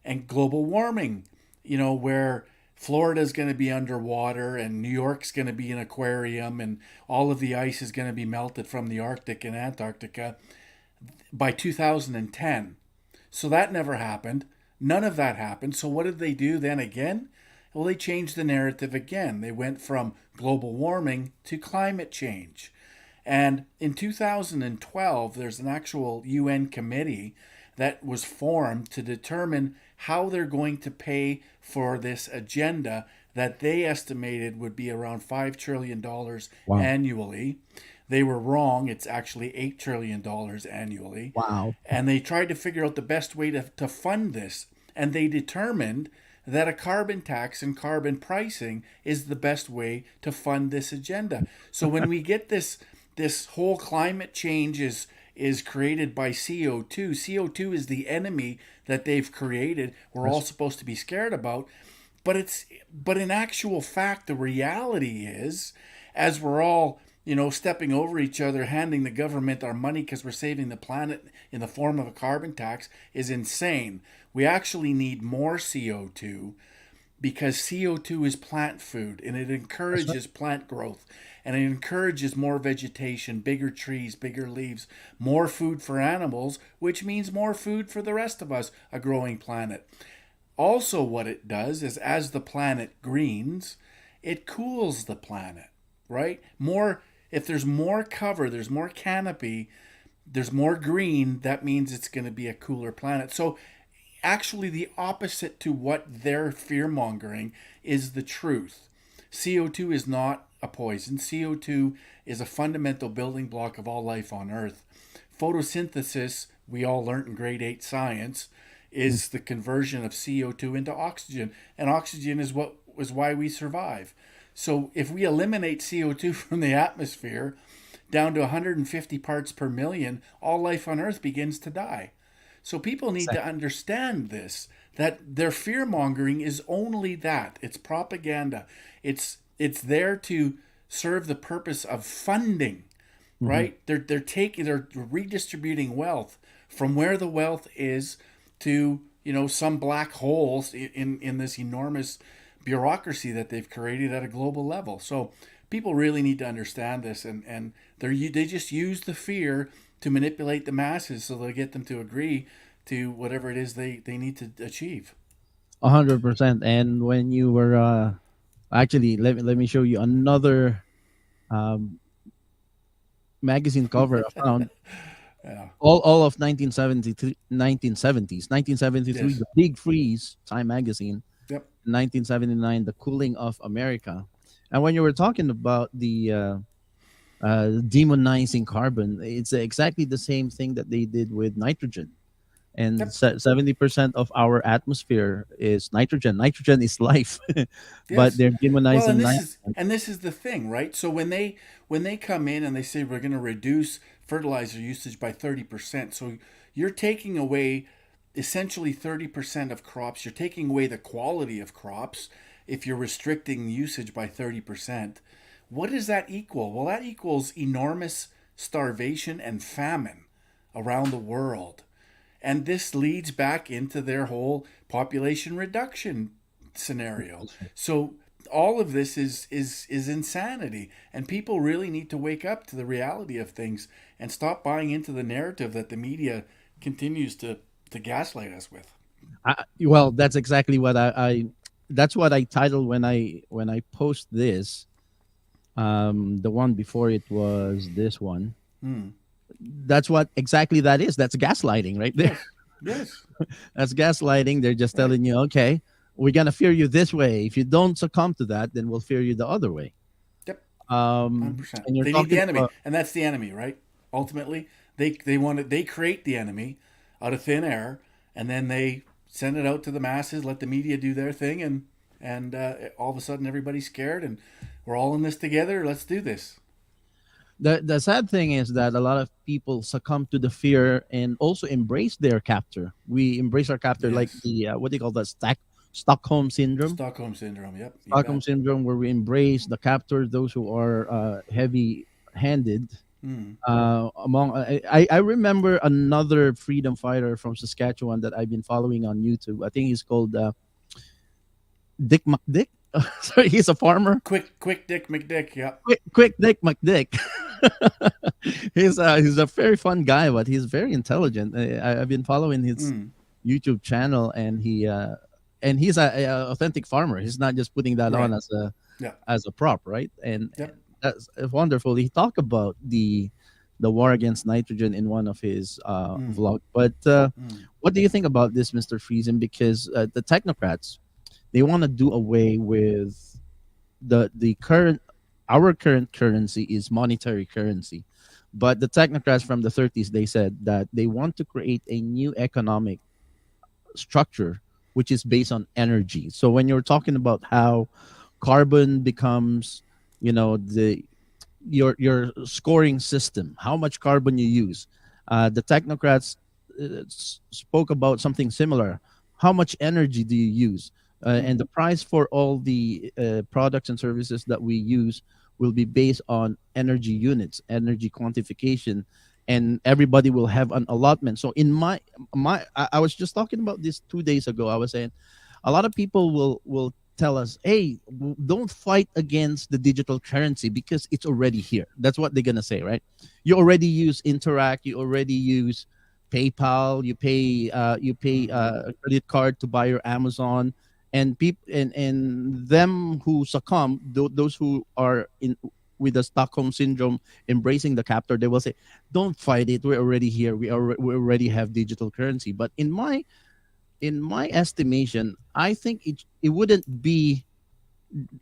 And global warming, where Florida's going to be underwater and New York's going to be an aquarium and all of the ice is going to be melted from the Arctic and Antarctica by 2010. So that never happened. None of that happened. So what did they do then again? Well, they changed the narrative again. They went from global warming to climate change. And in 2012, there's an actual UN committee that was formed to determine how they're going to pay for this agenda that they estimated would be around $5 trillion annually. They were wrong. It's actually $8 trillion annually. Wow. And they tried to figure out the best way to fund this. And they determined that a carbon tax and carbon pricing is the best way to fund this agenda. So when we get this whole climate change is created by CO2. CO2 is the enemy that they've created. We're all supposed to be scared about. But in actual fact, the reality is, as we're all stepping over each other, handing the government our money because we're saving the planet in the form of a carbon tax, is insane. We actually need more CO2 because CO2 is plant food, and it encourages plant growth, and it encourages more vegetation, bigger trees, bigger leaves, more food for animals, which means more food for the rest of us, a growing planet. Also, what it does is, as the planet greens, it cools the planet, right? If there's more cover, there's more canopy, there's more green, that means it's going to be a cooler planet. So actually the opposite to what they're fear-mongering is the truth. CO2 is not a poison. CO2 is a fundamental building block of all life on Earth. Photosynthesis, we all learned in grade 8 science, is the conversion of CO2 into oxygen. And oxygen is why we survive. So if we eliminate CO2 from the atmosphere down to 150 parts per million, all life on Earth begins to die. So people need to understand this, that their fear-mongering is only that. It's propaganda. It's there to serve the purpose of funding, right? They're redistributing wealth from where the wealth is to, some black holes in this enormous bureaucracy that they've created at a global level. So people really need to understand this, and they just use the fear to manipulate the masses so they'll get them to agree to whatever it is they need to achieve. 100%. And when you were actually, let me show you another magazine cover I found. Yeah. All of 1973, 1970s, 1973, Yes. the Big Freeze, Time magazine. Yep. 1979, the cooling of America. And when you were talking about the demonizing carbon, it's exactly the same thing that they did with nitrogen. And Yep. 70% of our atmosphere is nitrogen. Nitrogen is life, but Yes. they're Well, demonizing and nitrogen. this is the thing, right? So when they come in and they say we're going to reduce fertilizer usage by 30%, so you're taking away essentially 30% of crops. You're taking away the quality of crops if you're restricting usage by 30%. What does that equal? Well, that equals enormous starvation and famine around the world. And this leads back into their whole population reduction scenario. So all of this is insanity, and people really need to wake up to the reality of things and stop buying into the narrative that the media continues to gaslight us with. Well, that's exactly what that's what I titled when I post this. The one before it was this one. Hmm. That's what exactly that is. That's gaslighting right there. Yes. That's gaslighting. They're just Right. telling you, okay, we're gonna fear you this way. If you don't succumb to that, then we'll fear you the other way. Yep. Um, 100%. and you're They need the talking enemy, about, and that's the enemy, right? Ultimately, they create the enemy out of thin air, and then they send it out to the masses, let the media do their thing, and all of a sudden everybody's scared, and we're all in this together. Let's do this. the sad thing is that a lot of people succumb to the fear and also embrace their captor. We embrace our captor like Yes. the what do you call that? Stockholm syndrome. Stockholm syndrome. Yep. You Stockholm bet. syndrome, where we embrace the captors, those who are heavy-handed. Mm. I remember another freedom fighter from Saskatchewan that I've been following on YouTube. I think he's called Dick McDick. Sorry, he's a farmer. Quick Dick McDick. Yep. Quick Dick McDick. He's a very fun guy, but he's very intelligent. I've been following his Mm. YouTube channel, and he's a authentic farmer. He's not just putting that on Right. Yeah. as a prop, right? And Yep. that's wonderful. He talked about the war against nitrogen in one of his vlog. But Mm. what do you think about this, Mr. Friesen? Because the technocrats, they want to do away with the current our current currency is monetary currency, but the technocrats from the 30s, they said that they want to create a new economic structure which is based on energy. So when you're talking about how carbon becomes, the your scoring system, how much carbon you use, the technocrats spoke about something similar. How much energy do you use? And the price for all the products and services that we use will be based on energy units, energy quantification, and everybody will have an allotment. So in I was just talking about this 2 days ago. I was saying a lot of people will tell us, hey, don't fight against the digital currency because it's already here. That's what they're gonna say, right? You already use Interact, you already use PayPal, you pay a credit card to buy your Amazon, and people and them who succumb, those who are in with the Stockholm syndrome, embracing the captor, they will say, "Don't fight it. We're already here. We already have digital currency." But in my estimation, I think it wouldn't be.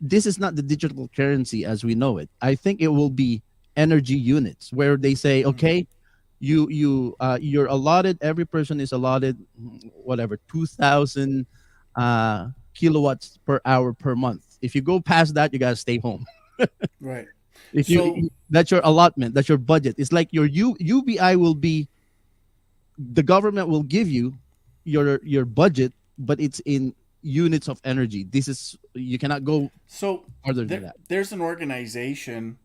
This is not the digital currency as we know it. I think it will be energy units where they say, okay, you're allotted. Every person is allotted whatever 2,000 kilowatts per hour per month. If you go past that, you gotta stay home. Right. If So- that's your allotment, that's your budget. It's like your UBI will be, the government will give you your budget, but it's in units of energy. This is, you cannot go So farther than that. there's an organization.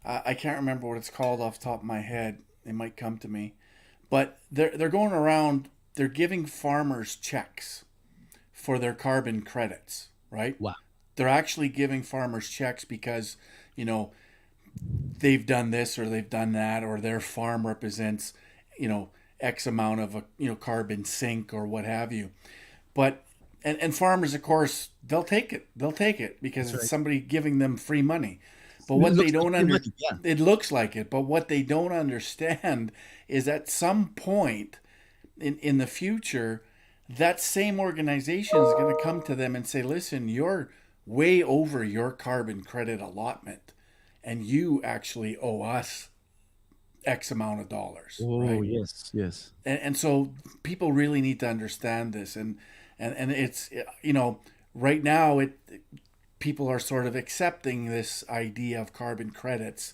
I can't remember what it's called off the top of my head. It might come to me, but they're going around. They're giving farmers checks for their carbon credits. Right. Wow. They're actually giving farmers checks because they've done this or they've done that, or their farm represents X amount of carbon sink or what have you. But and farmers, of course, they'll take it because it's somebody giving them free money. But It what they looks like don't free money, yeah. it looks like it, but what they don't understand is at some point in the future, that same organization is going to come to them and say, listen, you're way over your carbon credit allotment, and you actually owe us X amount of dollars, Oh right? yes, yes. And so people really need to understand this, and it's, right now people are sort of accepting this idea of carbon credits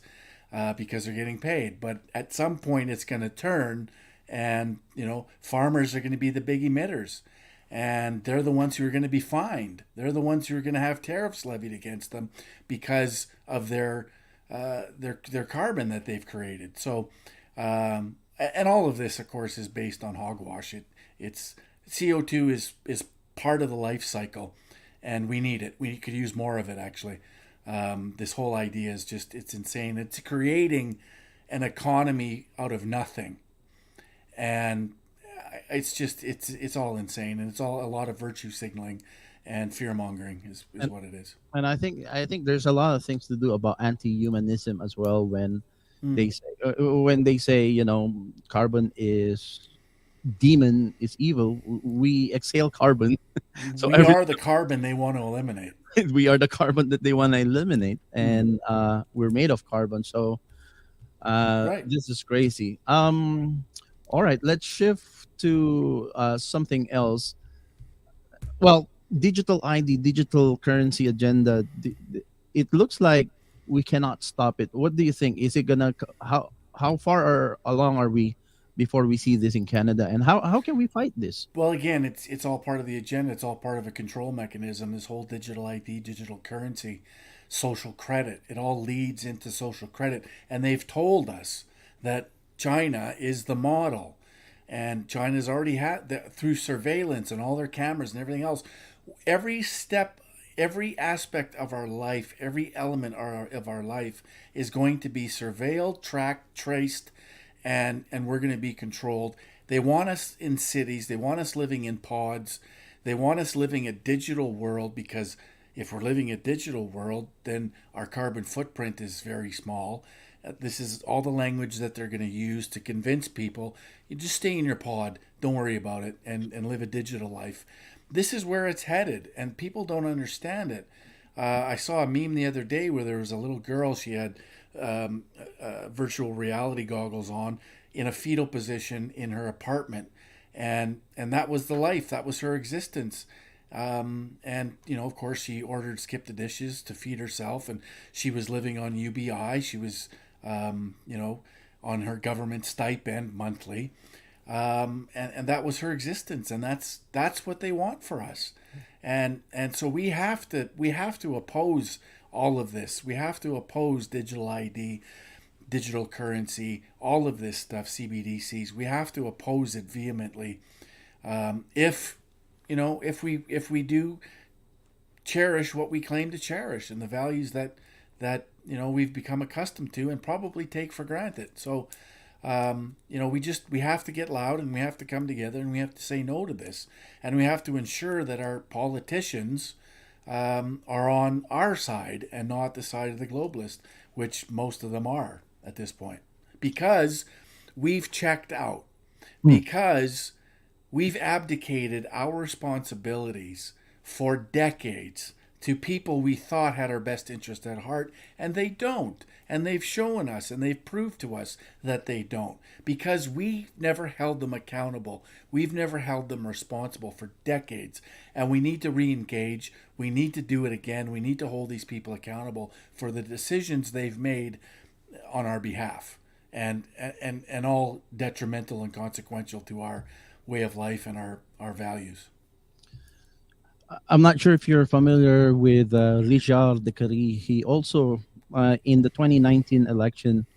because they're getting paid, but at some point it's going to turn, and farmers are going to be the big emitters, and they're the ones who are going to be fined. They're the ones who are going to have tariffs levied against them because of their carbon that they've created. So, and all of this, of course, is based on hogwash. It's CO2 is part of the life cycle, and we need it. We could use more of it, actually. This whole idea is it's insane. It's creating an economy out of nothing, and it's all insane, and it's all a lot of virtue signaling and fear mongering is what it is. And I think there's a lot of things to do about anti-humanism as well when Mm. they say carbon is demon is evil. We exhale carbon, so We every are the carbon they want to eliminate. we are the carbon that they want to eliminate, and we're made of carbon. So Right. this is crazy. All right, let's shift to something else. Well, digital ID, digital currency agenda. It looks like we cannot stop it. What do you think? Is it gonna how far along are we before we see this in Canada, and how can we fight this? Well, again, it's all part of the agenda. It's all part of a control mechanism. This whole digital ID, digital currency, social credit. It all leads into social credit, and they've told us that China is the model, and China's already had that through surveillance and all their cameras and everything else. Every step, every aspect of our life, every element of our life is going to be surveilled, tracked, traced, and we're going to be controlled. They want us in cities. They want us living in pods. They want us living a digital world, because if we're living a digital world, then our carbon footprint is very small. This is all the language that they're going to use to convince people, you just stay in your pod, don't worry about it, and live a digital life. This is where it's headed, and people don't understand it. I saw a meme the other day where there was a little girl. She had virtual reality goggles on in a fetal position in her apartment, and that was the life. That was her existence. And of course, she ordered Skip the Dishes to feed herself, and she was living on UBI. She was, on her government stipend monthly, and that was her existence, and that's what they want for us. And so we have to oppose all of this. We have to oppose digital ID, digital currency, all of this stuff, CBDCs. We have to oppose it vehemently. If we do cherish what we claim to cherish and the values that we've become accustomed to and probably take for granted. So we have to get loud, and we have to come together, and we have to say no to this, and we have to ensure that our politicians are on our side and not the side of the globalist, which most of them are at this point, because we've checked out, because we've abdicated our responsibilities for decades to people we thought had our best interest at heart, and they don't. And they've shown us, and they've proved to us that they don't, because we never held them accountable. We've never held them responsible for decades, and we need to re-engage. We need to do it again. We need to hold these people accountable for the decisions they've made on our behalf, and all detrimental and consequential to our way of life and our values. I'm not sure if you're familiar with Richard de Carie. He also, in the 2019 election,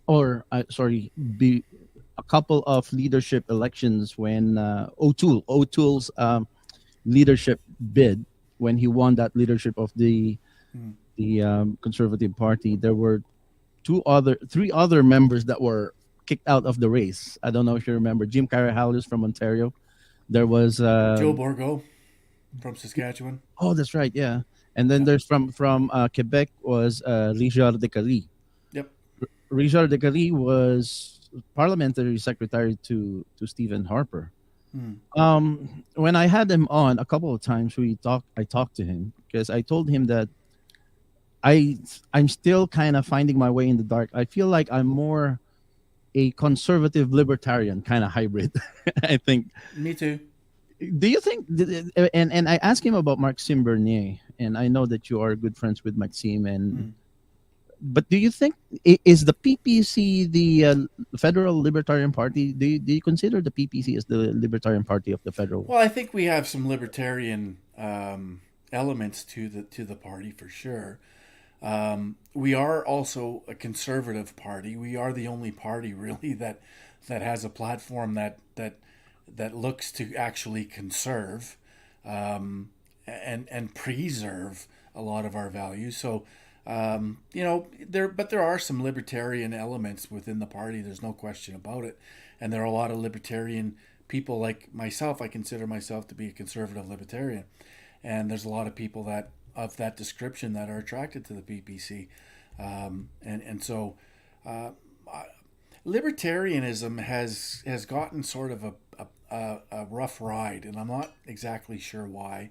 a couple of leadership elections when O'Toole's leadership bid, when he won that leadership of the Conservative Party, there were three other members that were kicked out of the race. I don't know if you remember Jim Carahalios from Ontario. There was Joe Borgo from Saskatchewan. Oh, that's right. Yeah. And then there's from Quebec was Richard Descaries. Yep. Richard Descaries was parliamentary secretary to Stephen Harper. When I had him on a couple of times, I talked to him because I told him that I'm still kind of finding my way in the dark. I feel like I'm more a conservative libertarian kind of hybrid. I think. Me too. Do you think? And I asked him about Maxime Bernier, and I know that you are good friends with Maxime. And but do you think is the PPC the Federal Libertarian Party? Do you consider the PPC as the Libertarian Party of the federal? Well, I think we have some libertarian elements to the party for sure. We are also a conservative party. We are the only party really that has a platform that looks to actually conserve and preserve a lot of our values. So there are some libertarian elements within the party. There's no question about it. And there are a lot of libertarian people like myself. I consider myself to be a conservative libertarian. And there's a lot of people that of that description that are attracted to the PPC. So libertarianism has gotten sort of a rough ride, and I'm not exactly sure why.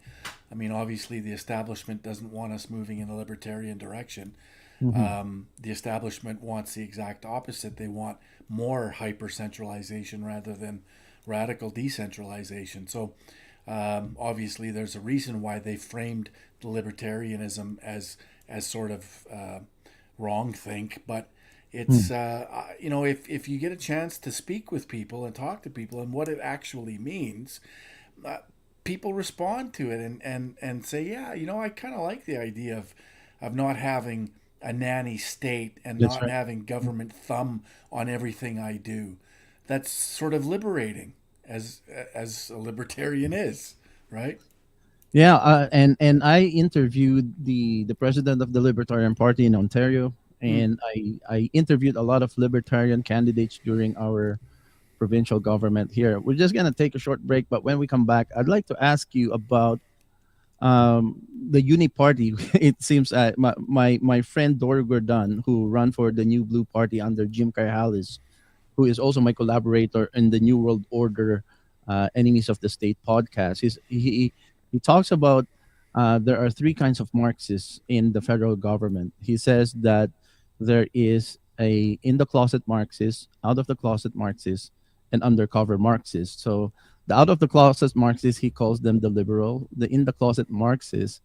I mean, obviously the establishment doesn't want us moving in a libertarian direction. The establishment wants the exact opposite. They want more hyper-centralization rather than radical decentralization. So obviously there's a reason why they framed the libertarianism as sort of wrong think, but it's if you get a chance to speak with people and talk to people and what it actually means, people respond to it and say, yeah, I kind of like the idea of not having a nanny state and That's not right. having government thumb on everything I do. That's sort of liberating, as a libertarian is, right? Yeah, and I interviewed the president of the Libertarian Party in Ontario, and I interviewed a lot of libertarian candidates during our provincial government here. We're just gonna take a short break, but when we come back, I'd like to ask you about the Uni Party. It seems my friend Dor Gordon, who ran for the New Blue Party under Jim Carhalis, who is also my collaborator in the New World Order Enemies of the State podcast. He talks about there are three kinds of Marxists in the federal government. He says that there is a in the closet Marxist, out of the closet Marxist, and undercover Marxist. So the out of the closet Marxists, he calls them the liberal. The in the closet Marxists,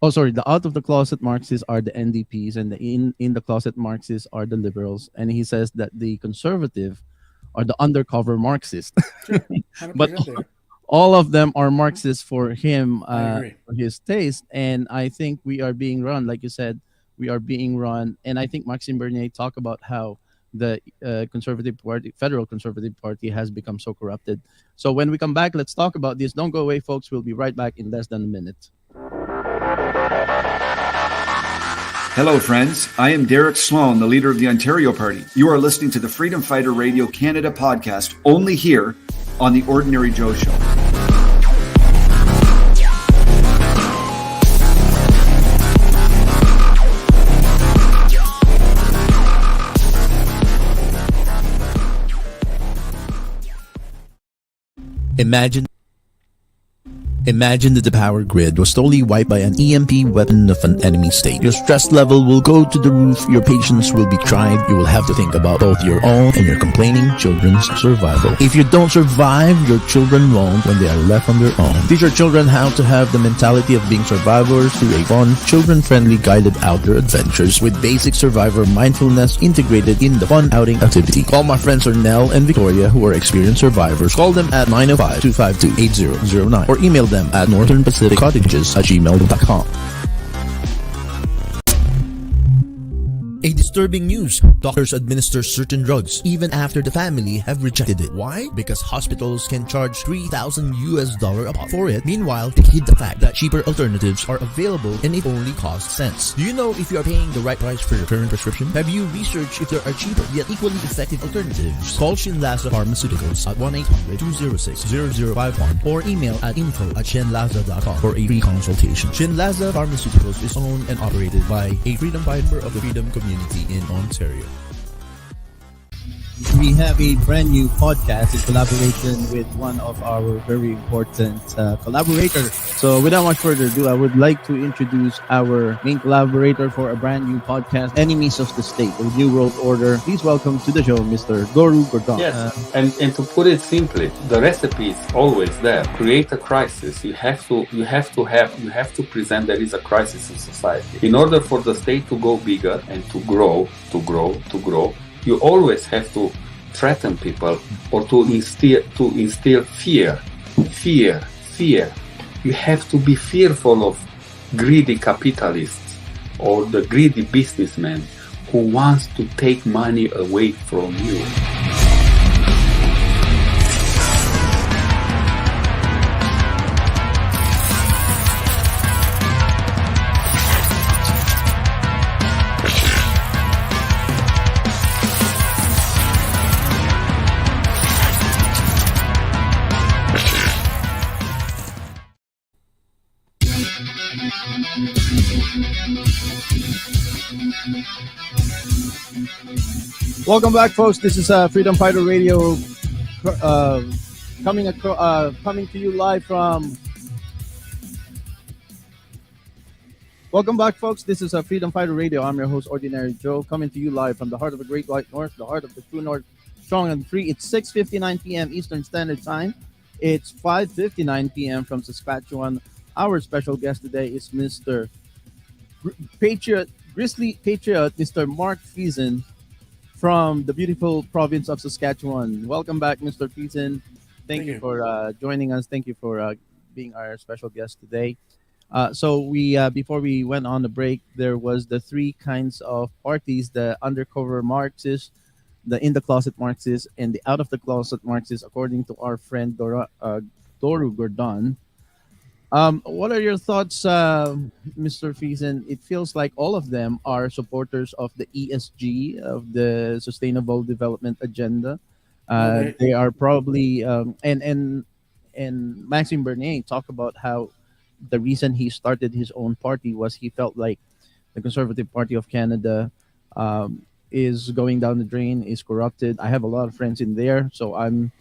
the out of the closet Marxists are the NDPs, and the in the closet Marxists are the liberals. And he says that the conservative are the undercover Marxists. Sure, 100% But there. all of them are Marxists for him, I agree. for his taste. And I think we are being run, like you said, we are being run. And I think Maxime Bernier talked about how the Conservative Party, Federal Conservative Party, has become so corrupted. So when we come back, let's talk about this. Don't go away, folks. We'll be right back in less than a minute. Hello, friends. I am Derek Sloan, the leader of the Ontario Party. You are listening to the Freedom Fighter Radio Canada podcast, only here on The Ordinary Joe Show. Imagine that the power grid was totally wiped by an EMP weapon of an enemy state. Your stress level will go to the roof, your patience will be tried, you will have to think about both your own and your complaining children's survival. If you don't survive, your children won't when they are left on their own. Teach your children how to have the mentality of being survivors through a fun, children-friendly guided outdoor adventures with basic survivor mindfulness integrated in the fun outing activity. Call my friends Ornell and Victoria, who are experienced survivors. Call them at 905-252-8009 or email them at northernpacificcottages@gmail.com. A disturbing news. Doctors administer certain drugs even after the family have rejected it. Why? Because hospitals can charge $3,000 a pop for it. Meanwhile, they hid the fact that cheaper alternatives are available and it only costs cents. Do you know if you are paying the right price for your current prescription? Have you researched if there are cheaper yet equally effective alternatives? Call Shinlaza Pharmaceuticals at 1-800-206-0051 or email at info@shinlaza.com for a free consultation. Shinlaza Pharmaceuticals is owned and operated by a freedom fighter of the Freedom Community in Ontario. We have a brand new podcast in collaboration with one of our very important collaborators. So without much further ado, I would like to introduce our main collaborator for a brand new podcast, Enemies of the State, the New World Order. Please welcome to the show, Mr. Doru Gordon. Yes, and to put it simply, the recipe is always there. Create a crisis. You have to present there is a crisis in society. In order for the state to go bigger and to grow, you always have to threaten people or to instill fear. You have to be fearful of greedy capitalists or the greedy businessman who wants to take money away from you. Welcome back, folks. This is Freedom Fighter Radio, coming to you live from. Welcome back, folks. This is Freedom Fighter Radio. I'm your host, Ordinary Joe, coming to you live from the heart of the Great White North, the heart of the true North, strong and free. It's 6:59 p.m. Eastern Standard Time. It's 5:59 p.m. from Saskatchewan. Our special guest today is Mr. Grizzly Patriot, Mr. Mark Friesen, from the beautiful province of Saskatchewan. Welcome back, Mr. Friesen. Thank you for joining us. Thank you for being our special guest today. So we before we went on the break, there was the three kinds of parties: the undercover Marxists, the in-the-closet Marxists, and the out-of-the-closet Marxists, according to our friend Doru Gordon. What are your thoughts, Mr. Friesen? It feels like all of them are supporters of the ESG, of the Sustainable Development Agenda. They are probably and Maxime Bernier talked about how the reason he started his own party was he felt like the Conservative Party of Canada is going down the drain, is corrupted. I have a lot of friends in there, so I'm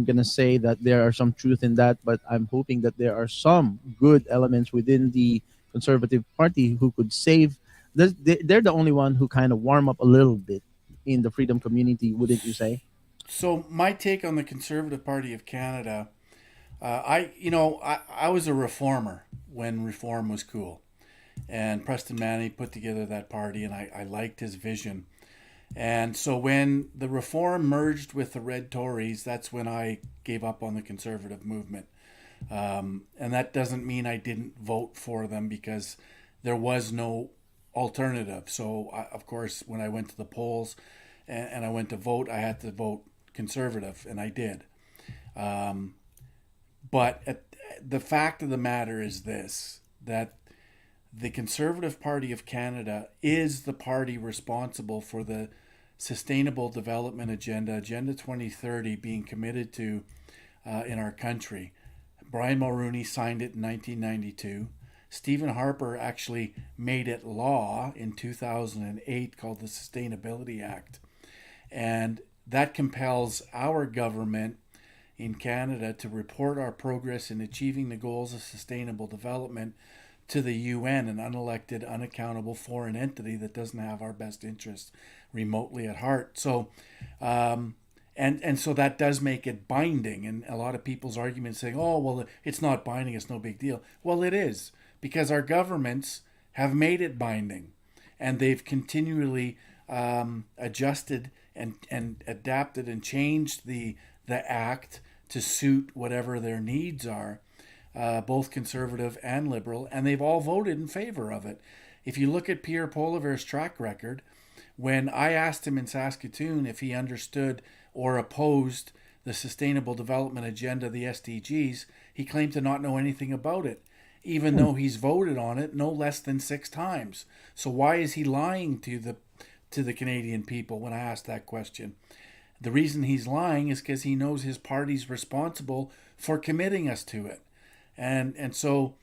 gonna say that there are some truth in that, but I'm hoping that there are some good elements within the Conservative Party who could save. They're the only one who kind of warm up a little bit in the freedom community, wouldn't you say? So my take on the Conservative Party of Canada, I was a reformer when reform was cool, and Preston Manny put together that party, and I liked his vision. And so when the Reform merged with the Red Tories, that's when I gave up on the Conservative movement. And that doesn't mean I didn't vote for them, because there was no alternative. So, of course, when I went to the polls and I went to vote, I had to vote Conservative, and I did. But the fact of the matter is this, that the Conservative Party of Canada is the party responsible for the Sustainable Development Agenda, Agenda 2030, being committed to in our country. Brian Mulroney signed it in 1992. Stephen Harper actually made it law in 2008, called the Sustainability Act. And that compels our government in Canada to report our progress in achieving the goals of sustainable development to the UN, an unelected, unaccountable foreign entity that doesn't have our best interests remotely at heart. So, and so that does make it binding. And a lot of people's arguments saying, "Oh, well, it's not binding; it's no big deal." Well, it is, because our governments have made it binding, and they've continually adjusted and adapted and changed the act to suit whatever their needs are. Both conservative and liberal, and they've all voted in favor of it. If you look at Pierre Poilievre's track record, When I asked him in Saskatoon if he understood or opposed the Sustainable Development Agenda, the SDGs, he claimed to not know anything about it, even though he's voted on it no less than 6 times. So why is he lying to the Canadian people when I asked that question? The reason he's lying is because he knows his party's responsible for committing us to it. And so,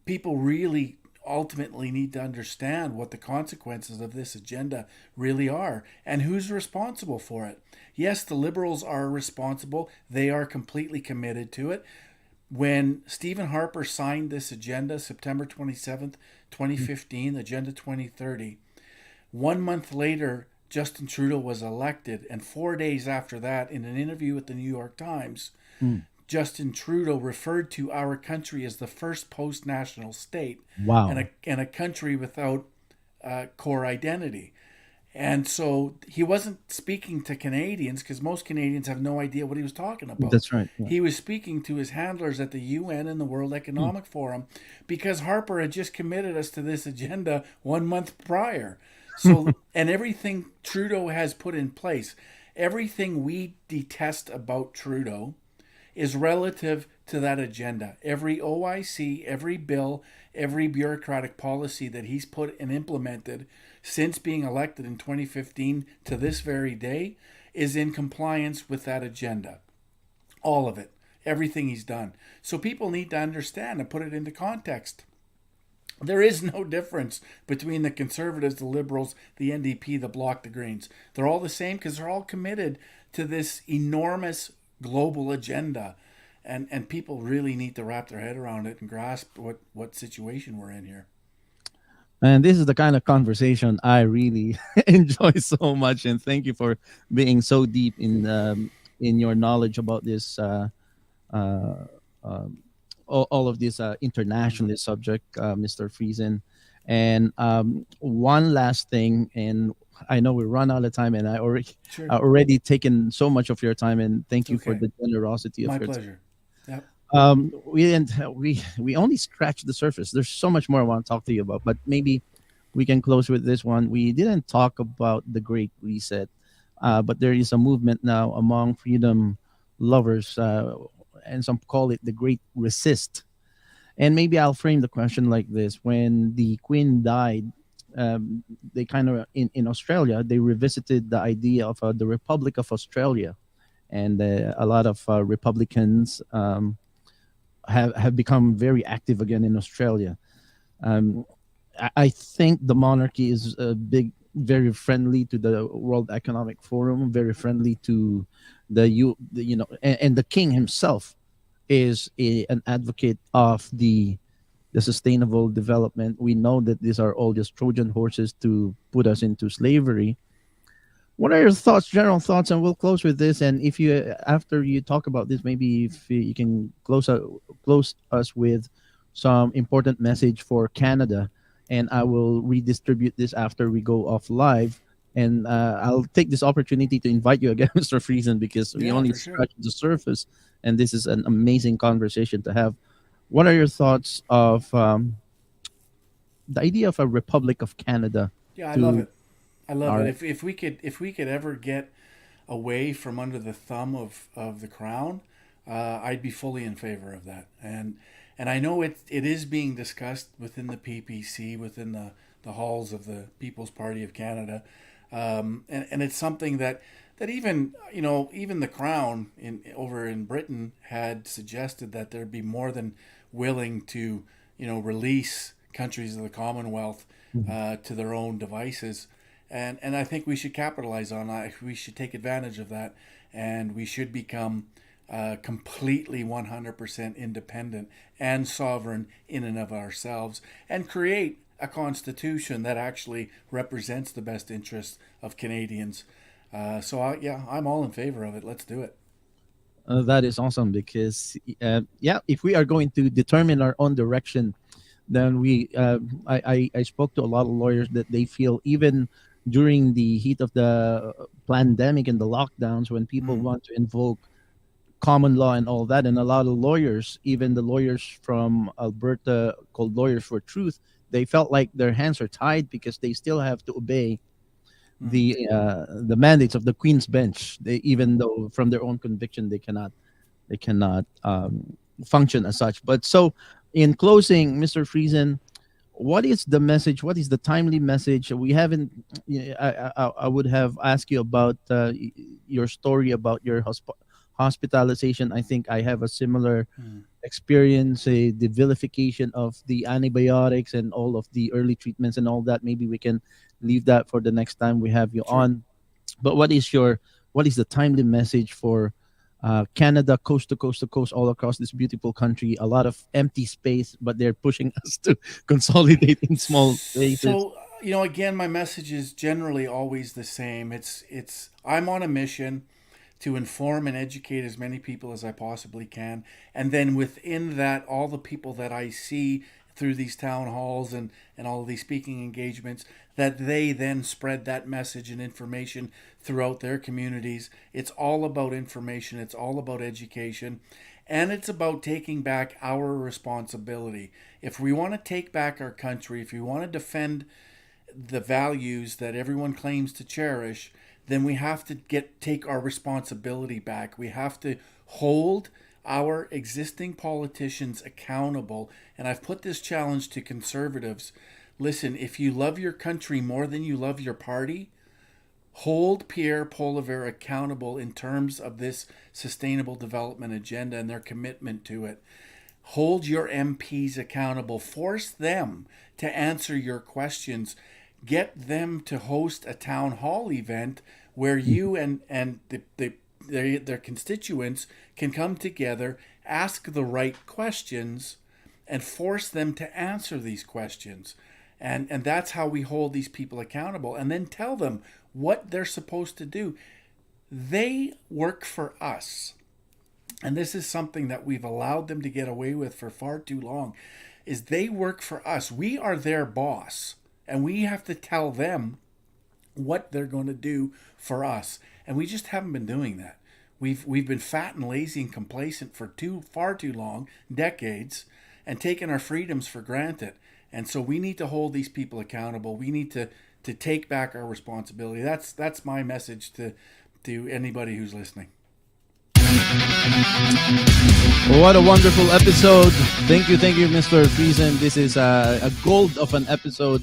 people really ultimately need to understand what the consequences of this agenda really are and who's responsible for it. Yes, the Liberals are responsible. They are completely committed to it. When Stephen Harper signed this agenda, September 27th, 2015, Agenda 2030, 1 month later, Justin Trudeau was elected, and 4 days after that, in an interview with the New York Times, Justin Trudeau referred to our country as the first post-national state, Wow. and a country without core identity. And so he wasn't speaking to Canadians, because most Canadians have no idea what he was talking about. That's right. Yeah. He was speaking to his handlers at the UN and the World Economic Forum, because Harper had just committed us to this agenda 1 month prior. So, and everything Trudeau has put in place, everything we detest about Trudeau is relative to that agenda. Every OIC, every bill, every bureaucratic policy that he's put and implemented since being elected in 2015 to this very day is in compliance with that agenda. All of it. Everything he's done. So people need to understand and put it into context. There is no difference between the Conservatives, the Liberals, the NDP, the Bloc, the Greens. They're all the same because they're all committed to this enormous global agenda. And people really need to wrap their head around it and grasp what situation we're in here. And this is the kind of conversation I really enjoy so much. And thank you for being so deep in your knowledge about this, all of this internationalist subject, Mr. Friesen. And one last thing, and I know we run out of time, and I already taken so much of your time, and thank you for the generosity of My your pleasure. Yep. We only scratched the surface. There's so much more I want to talk to you about, but maybe we can close with this one. We didn't talk about the Great Reset, but there is a movement now among freedom lovers, and some call it the Great Resist. And maybe I'll frame the question like this: when the Queen died, they kind of in Australia they revisited the idea of the Republic of Australia, and a lot of Republicans have become very active again in Australia. I think the monarchy is very friendly to the World Economic Forum, very friendly to and the king himself is an advocate of the sustainable development. We know that these are all just Trojan horses to put us into slavery. What are your thoughts, general thoughts? And we'll close with this. And if you, after you talk about this, maybe if you can close us with some important message for Canada, and I will redistribute this after we go off live. And I'll take this opportunity to invite you again, Mr. Friesen, because we only scratched the surface, and this is an amazing conversation to have. What are your thoughts of the idea of a Republic of Canada? Yeah, I love it. I love it. If we could ever get away from under the thumb of the crown, I'd be fully in favor of that. And I know it is being discussed within the PPC, within the halls of the People's Party of Canada, and it's something that even the crown over in Britain had suggested that they'd be more than willing to release countries of the Commonwealth to their own devices. And I think we should capitalize on that. We should take advantage of that, and we should become completely 100% independent and sovereign in and of ourselves, and create a constitution that actually represents the best interests of Canadians. I'm all in favor of it. Let's do it. That is awesome, because if we are going to determine our own direction, then I spoke to a lot of lawyers that they feel even during the heat of the pandemic and the lockdowns, when people want to invoke common law and all that, and a lot of lawyers, even the lawyers from Alberta called Lawyers for Truth, they felt like their hands are tied because they still have to obey the mandates of the Queen's Bench. They, even though from their own conviction they cannot function as such. But so, in closing, Mr. Friesen, what is the message? What is the timely message? We haven't. I would have asked you about your story about your hospitalization. I think I have a similar experience, the vilification of the antibiotics and all of the early treatments and all that. Maybe we can leave that for the next time we have you on. But what is the timely message for Canada, coast to coast to coast, all across this beautiful country? A lot of empty space, but they're pushing us to consolidate in small spaces. So, again, my message is generally always the same. I'm on a mission to inform and educate as many people as I possibly can. And then within that, all the people that I see through these town halls and all of these speaking engagements, that they then spread that message and information throughout their communities. It's all about information. It's all about education. And it's about taking back our responsibility. If we want to take back our country, if we want to defend the values that everyone claims to cherish, then we have to take our responsibility back. We have to hold our existing politicians accountable. And I've put this challenge to conservatives. Listen, if you love your country more than you love your party, hold Pierre Poilievre accountable in terms of this sustainable development agenda and their commitment to it. Hold your MPs accountable. Force them to answer your questions. Get them to host a town hall event where you and their constituents can come together, ask the right questions, and force them to answer these questions. And that's how we hold these people accountable. And then tell them what they're supposed to do. They work for us. And this is something that we've allowed them to get away with for far too long, is they work for us. We are their boss. And we have to tell them what they're going to do for us. And we just haven't been doing that. We've been fat and lazy and complacent for far too long, decades, and taken our freedoms for granted. And so we need to hold these people accountable. We need to take back our responsibility. That's my message to anybody who's listening. What a wonderful episode. Thank you, Mr. Friesen. This is a gold of an episode.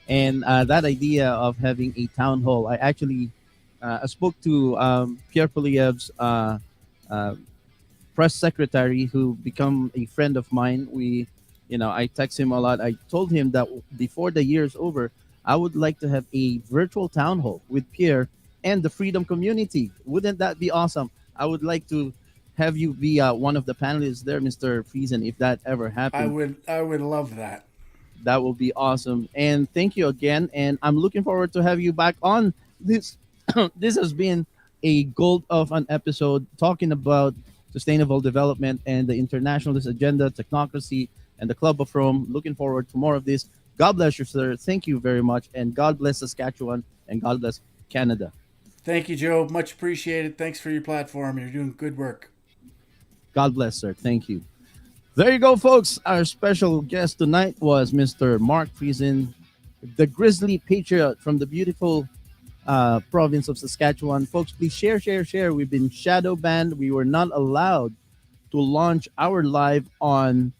And that idea of having a town hall, I actually spoke to Pierre Poilievre's press secretary, who become a friend of mine. I text him a lot. I told him that before the year is over, I would like to have a virtual town hall with Pierre and the Freedom community. Wouldn't that be awesome? I would like to have you be one of the panelists there, Mr. Friesen, if that ever happens. I would love that. That will be awesome. And thank you again. And I'm looking forward to have you back on this. This has been a gold of an episode talking about sustainable development and the internationalist agenda, technocracy, and the Club of Rome. Looking forward to more of this. God bless you, sir. Thank you very much. And God bless Saskatchewan and God bless Canada. Thank you, Joe. Much appreciated. Thanks for your platform. You're doing good work. God bless, sir. Thank you. There you go, folks. Our special guest tonight was Mr. Mark Friesen, the Grizzly Patriot from the beautiful province of Saskatchewan. Folks, please share. We've been shadow banned. We were not allowed to launch our live on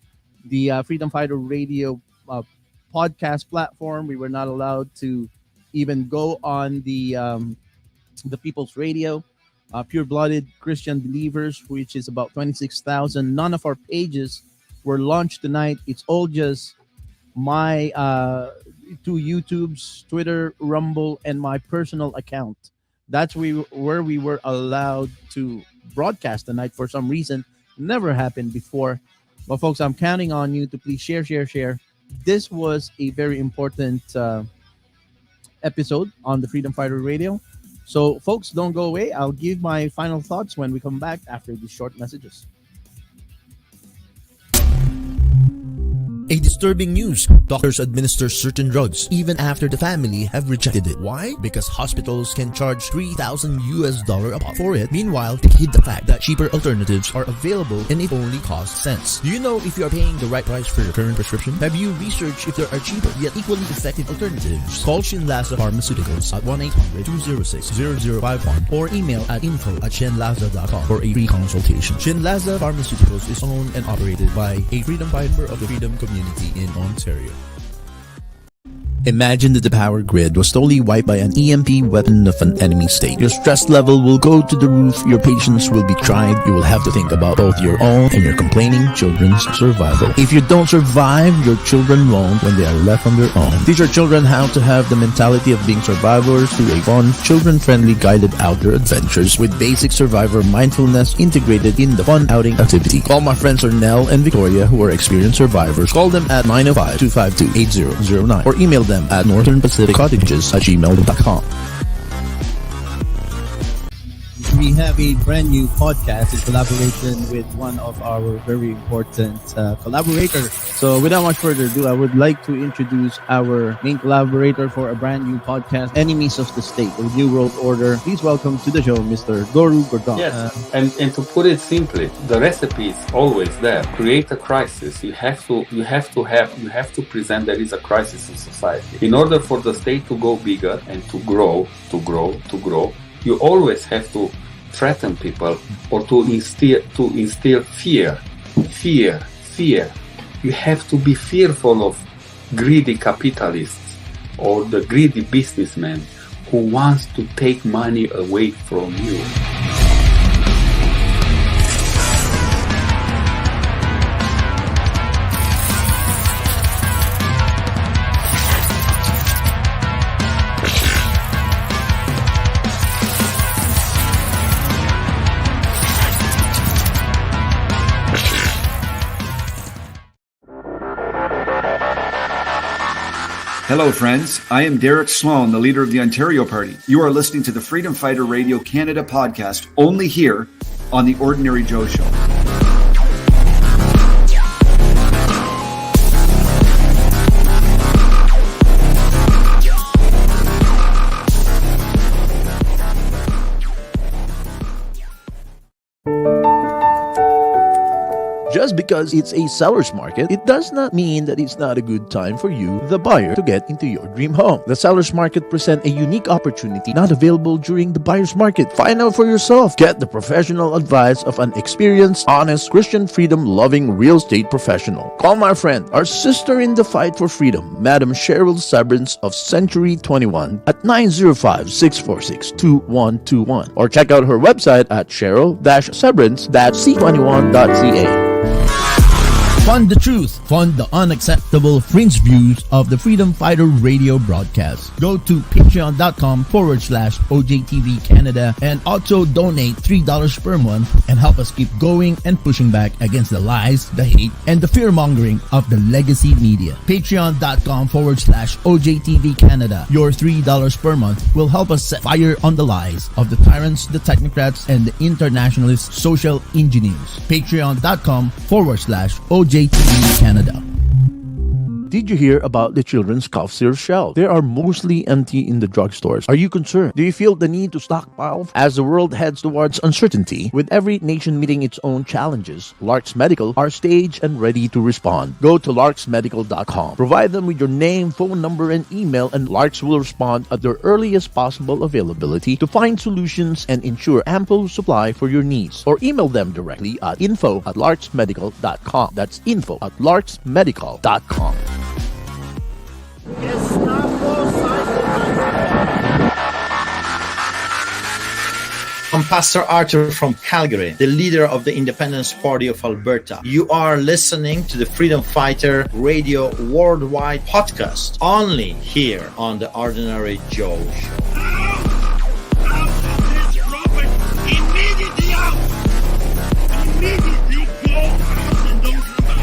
the Freedom Fighter Radio podcast platform. We were not allowed to even go on the People's Radio. Pure-blooded Christian believers, which is about 26,000. None of our pages were launched tonight. It's all just my two YouTubes, Twitter, Rumble, and my personal account. That's where we were allowed to broadcast tonight for some reason. Never happened before. But folks, I'm counting on you to please share. This was a very important episode on the Freedom Fighter Radio. So, folks, don't go away. I'll give my final thoughts when we come back after these short messages. A disturbing news. Doctors administer certain drugs even after the family have rejected it. Why? Because hospitals can charge $3,000 a pop for it. Meanwhile, they hid the fact that cheaper alternatives are available and it only costs cents. Do you know if you are paying the right price for your current prescription? Have you researched if there are cheaper yet equally effective alternatives? Call Shinlaza Pharmaceuticals at 1-800-206-0051 or email at info@shinlaza.com for a free consultation. Shinlaza Pharmaceuticals is owned and operated by a freedom fighter of the freedom community in Ontario. Imagine that the power grid was totally wiped by an EMP weapon of an enemy state. Your stress level will go to the roof, your patience will be tried, you will have to think about both your own and your complaining children's survival. If you don't survive, your children won't when they are left on their own. Teach your children how to have the mentality of being survivors through a fun, children-friendly guided outdoor adventures with basic survivor mindfulness integrated in the fun outing activity. Call my friends Ornell and Victoria who are experienced survivors. Call them at 905-252-8009 or email them at northernpacificcottages@gmail.com. We have a brand new podcast in collaboration with one of our very important collaborators. So without much further ado, I would like to introduce our main collaborator for a brand new podcast, Enemies of the State, the New World Order. Please welcome to the show, Mr. Doru Gordon. Yes, and to put it simply, the recipe is always there. Create a crisis. You have to present there is a crisis in society. In order for the state to go bigger and to grow, you always have to threaten people or to instill fear. You have to be fearful of greedy capitalists or the greedy businessman who wants to take money away from you. Hello, friends. I am Derek Sloan, the leader of the Ontario Party. You are listening to the Freedom Fighter Radio Canada podcast, only here on The Ordinary Joe Show. Just because it's a seller's market, it does not mean that it's not a good time for you, the buyer, to get into your dream home. The seller's market presents a unique opportunity not available during the buyer's market. Find out for yourself. Get the professional advice of an experienced, honest, Christian freedom-loving real estate professional. Call my friend, our sister in the fight for freedom, Madam Cheryl Severance of Century 21 at 905-646-2121 or check out her website at cheryl-severance-c21.ca. Fund the truth. Fund the unacceptable fringe views of the Freedom Fighter radio broadcast. Go to patreon.com/OJTV Canada and also donate $3 per month and help us keep going and pushing back against the lies, the hate, and the fear-mongering of the legacy media. Patreon.com/OJTV Canada. Your $3 per month will help us set fire on the lies of the tyrants, the technocrats, and the internationalist social engineers. Patreon.com/OJTV Canada. Did you hear about the children's cough syrup shelves? They are mostly empty in the drugstores. Are you concerned? Do you feel the need to stockpile? As the world heads towards uncertainty, with every nation meeting its own challenges, Larks Medical are staged and ready to respond. Go to larksmedical.com. Provide them with your name, phone number, and email, and Larks will respond at their earliest possible availability to find solutions and ensure ample supply for your needs. Or email them directly at info@larksmedical.com. That's info@larksmedical.com. I'm Pastor Arthur from Calgary, the leader of the Independence Party of Alberta. You are listening to the Freedom Fighter Radio Worldwide podcast, only here on The Ordinary Joe Show. Out of this robot! Immediately out! Immediately go out and don't come back!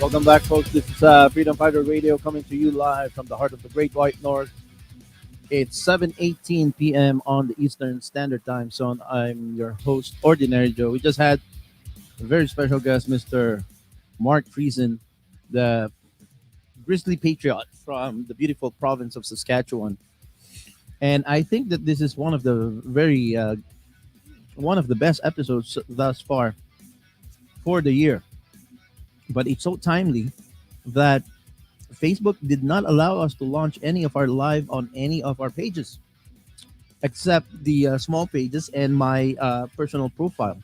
Welcome back, folks. This is Freedom Fighter Radio coming to you live from the heart of the Great White North. It's 7:18 p.m. on the Eastern Standard Time Zone. I'm your host, Ordinary Joe. We just had a very special guest, Mr. Mark Friesen, the grizzly patriot from the beautiful province of Saskatchewan. And I think that this is one of the best episodes thus far for the year. But it's so timely that Facebook did not allow us to launch any of our live on any of our pages except the small pages and my personal profile.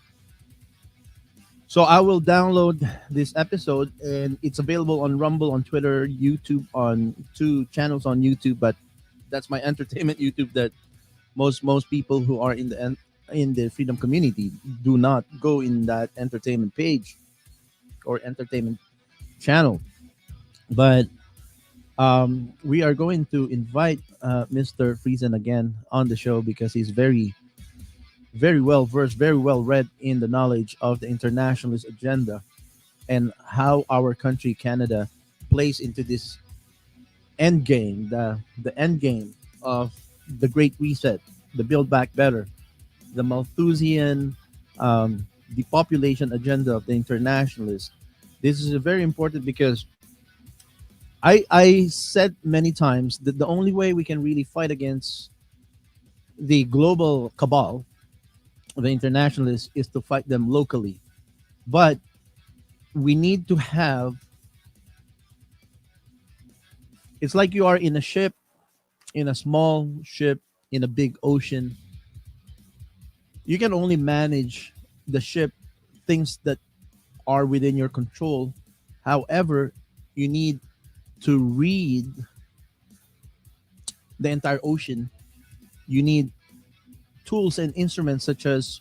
So I will download this episode and it's available on Rumble, on Twitter, YouTube, on two channels on YouTube. But that's my entertainment YouTube that most people who are in the freedom community do not go in that entertainment page or entertainment channel. But we are going to invite Mr. Friesen again on the show because he's very, very well versed, very well read in the knowledge of the internationalist agenda and how our country, Canada, plays into this end game, the end game of the Great Reset, the Build Back Better, the Malthusian depopulation agenda of the internationalists. This is very important because I said many times that the only way we can really fight against the global cabal, the internationalists, is to fight them locally. But we need to have, it's like you are in a ship, in a small ship, in a big ocean. You can only manage the ship, things that are within your control. However, you need to read the entire ocean. You need tools and instruments such as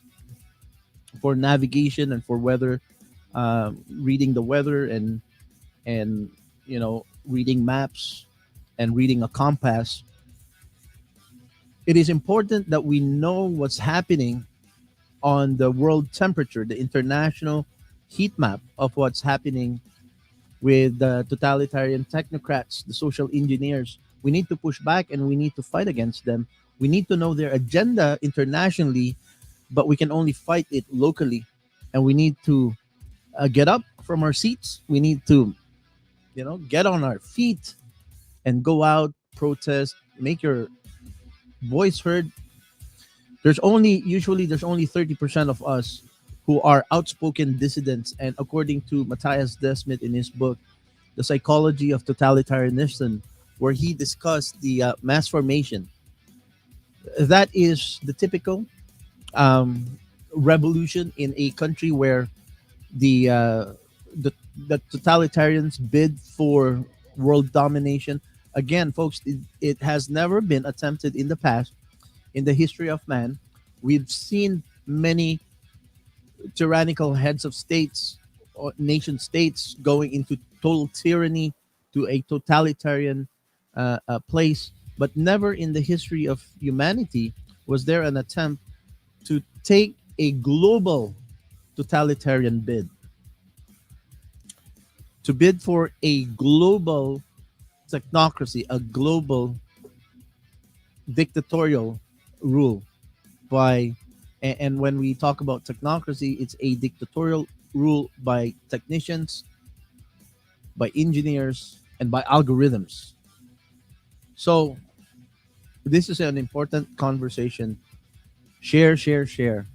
for navigation and for weather, reading the weather and reading maps and reading a compass. It is important that we know what's happening on the world temperature, the international heat map of what's happening with the totalitarian technocrats, the social engineers. We need to push back and we need to fight against them. We need to know their agenda internationally, but we can only fight it locally. And we need to get up from our seats. We need to, get on our feet and go out, protest, make your voice heard. There's only 30% of us who are outspoken dissidents. And according to Matthias Desmet in his book, The Psychology of Totalitarianism, where he discussed the mass formation, that is the typical revolution in a country where the totalitarians bid for world domination. Again, folks, it has never been attempted in the past in the history of man. We've seen many tyrannical heads of states or nation states going into total tyranny, to a totalitarian place, but never in the history of humanity was there an attempt to take a global totalitarian bid, to bid for a global technocracy, a global dictatorial rule by. And when we talk about technocracy, it's a dictatorial rule by technicians, by engineers, and by algorithms. So this is an important conversation. Share, share, share.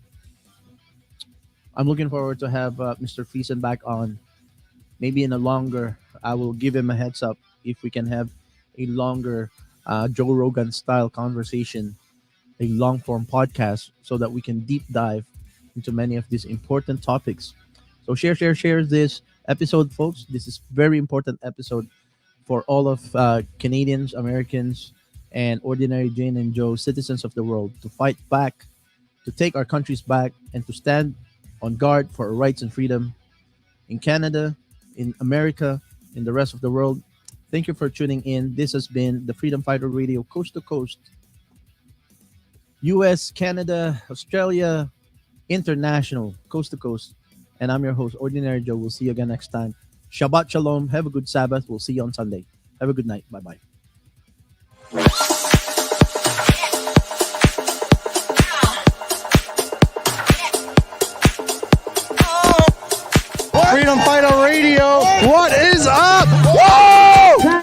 I'm looking forward to have Mr. Friesen back on. Maybe in a longer, I will give him a heads up if we can have a longer Joe Rogan style conversation, a long form podcast, so that we can deep dive into many of these important topics. So share this episode, folks. This is very important episode for all of Canadians, Americans, and ordinary Jane and Joe citizens of the world to fight back, to take our countries back, and to stand on guard for our rights and freedom in Canada, in America, in the rest of the world. Thank you for tuning in. This has been the Freedom Fighter Radio, coast to coast, US, Canada, Australia, international, coast to coast. And I'm your host, Ordinary Joe. We'll see you again next time. Shabbat Shalom. Have a good Sabbath. We'll see you on Sunday. Have a good night. Bye-bye. Freedom Fighter Radio. What is up? Whoa!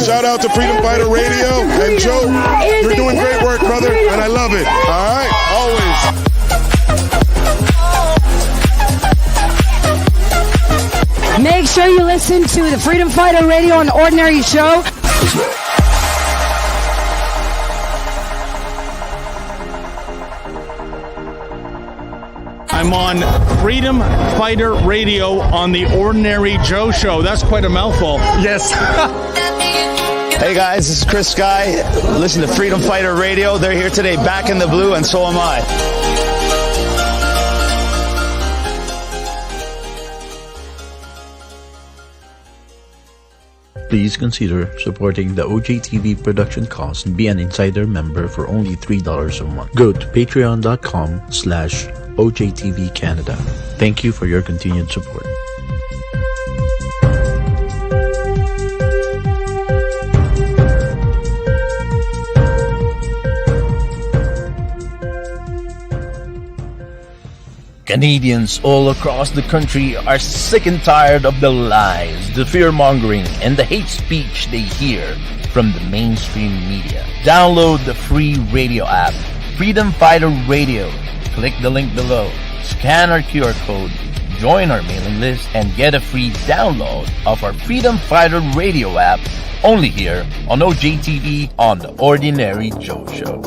Shout out to Freedom Fighter Radio. And Joe, you're doing great work, brother, and I love it. All right? Always. Make sure you listen to the Freedom Fighter Radio on the Ordinary Show. I'm on Freedom Fighter Radio on the Ordinary Joe Show. That's quite a mouthful. Yes. Hey guys, this is Chris Sky. Listen to Freedom Fighter Radio. They're here today, back in the blue, and so am I. Please consider supporting the OJTV production costs and be an insider member for only $3 a month. Go to patreon.com/OJTV Canada. Thank you for your continued support. Canadians all across the country are sick and tired of the lies, the fear-mongering, and the hate speech they hear from the mainstream media. Download the free radio app, Freedom Fighter Radio. Click the link below, scan our QR code, join our mailing list, and get a free download of our Freedom Fighter Radio app only here on OJTV on The Ordinary Joe Show.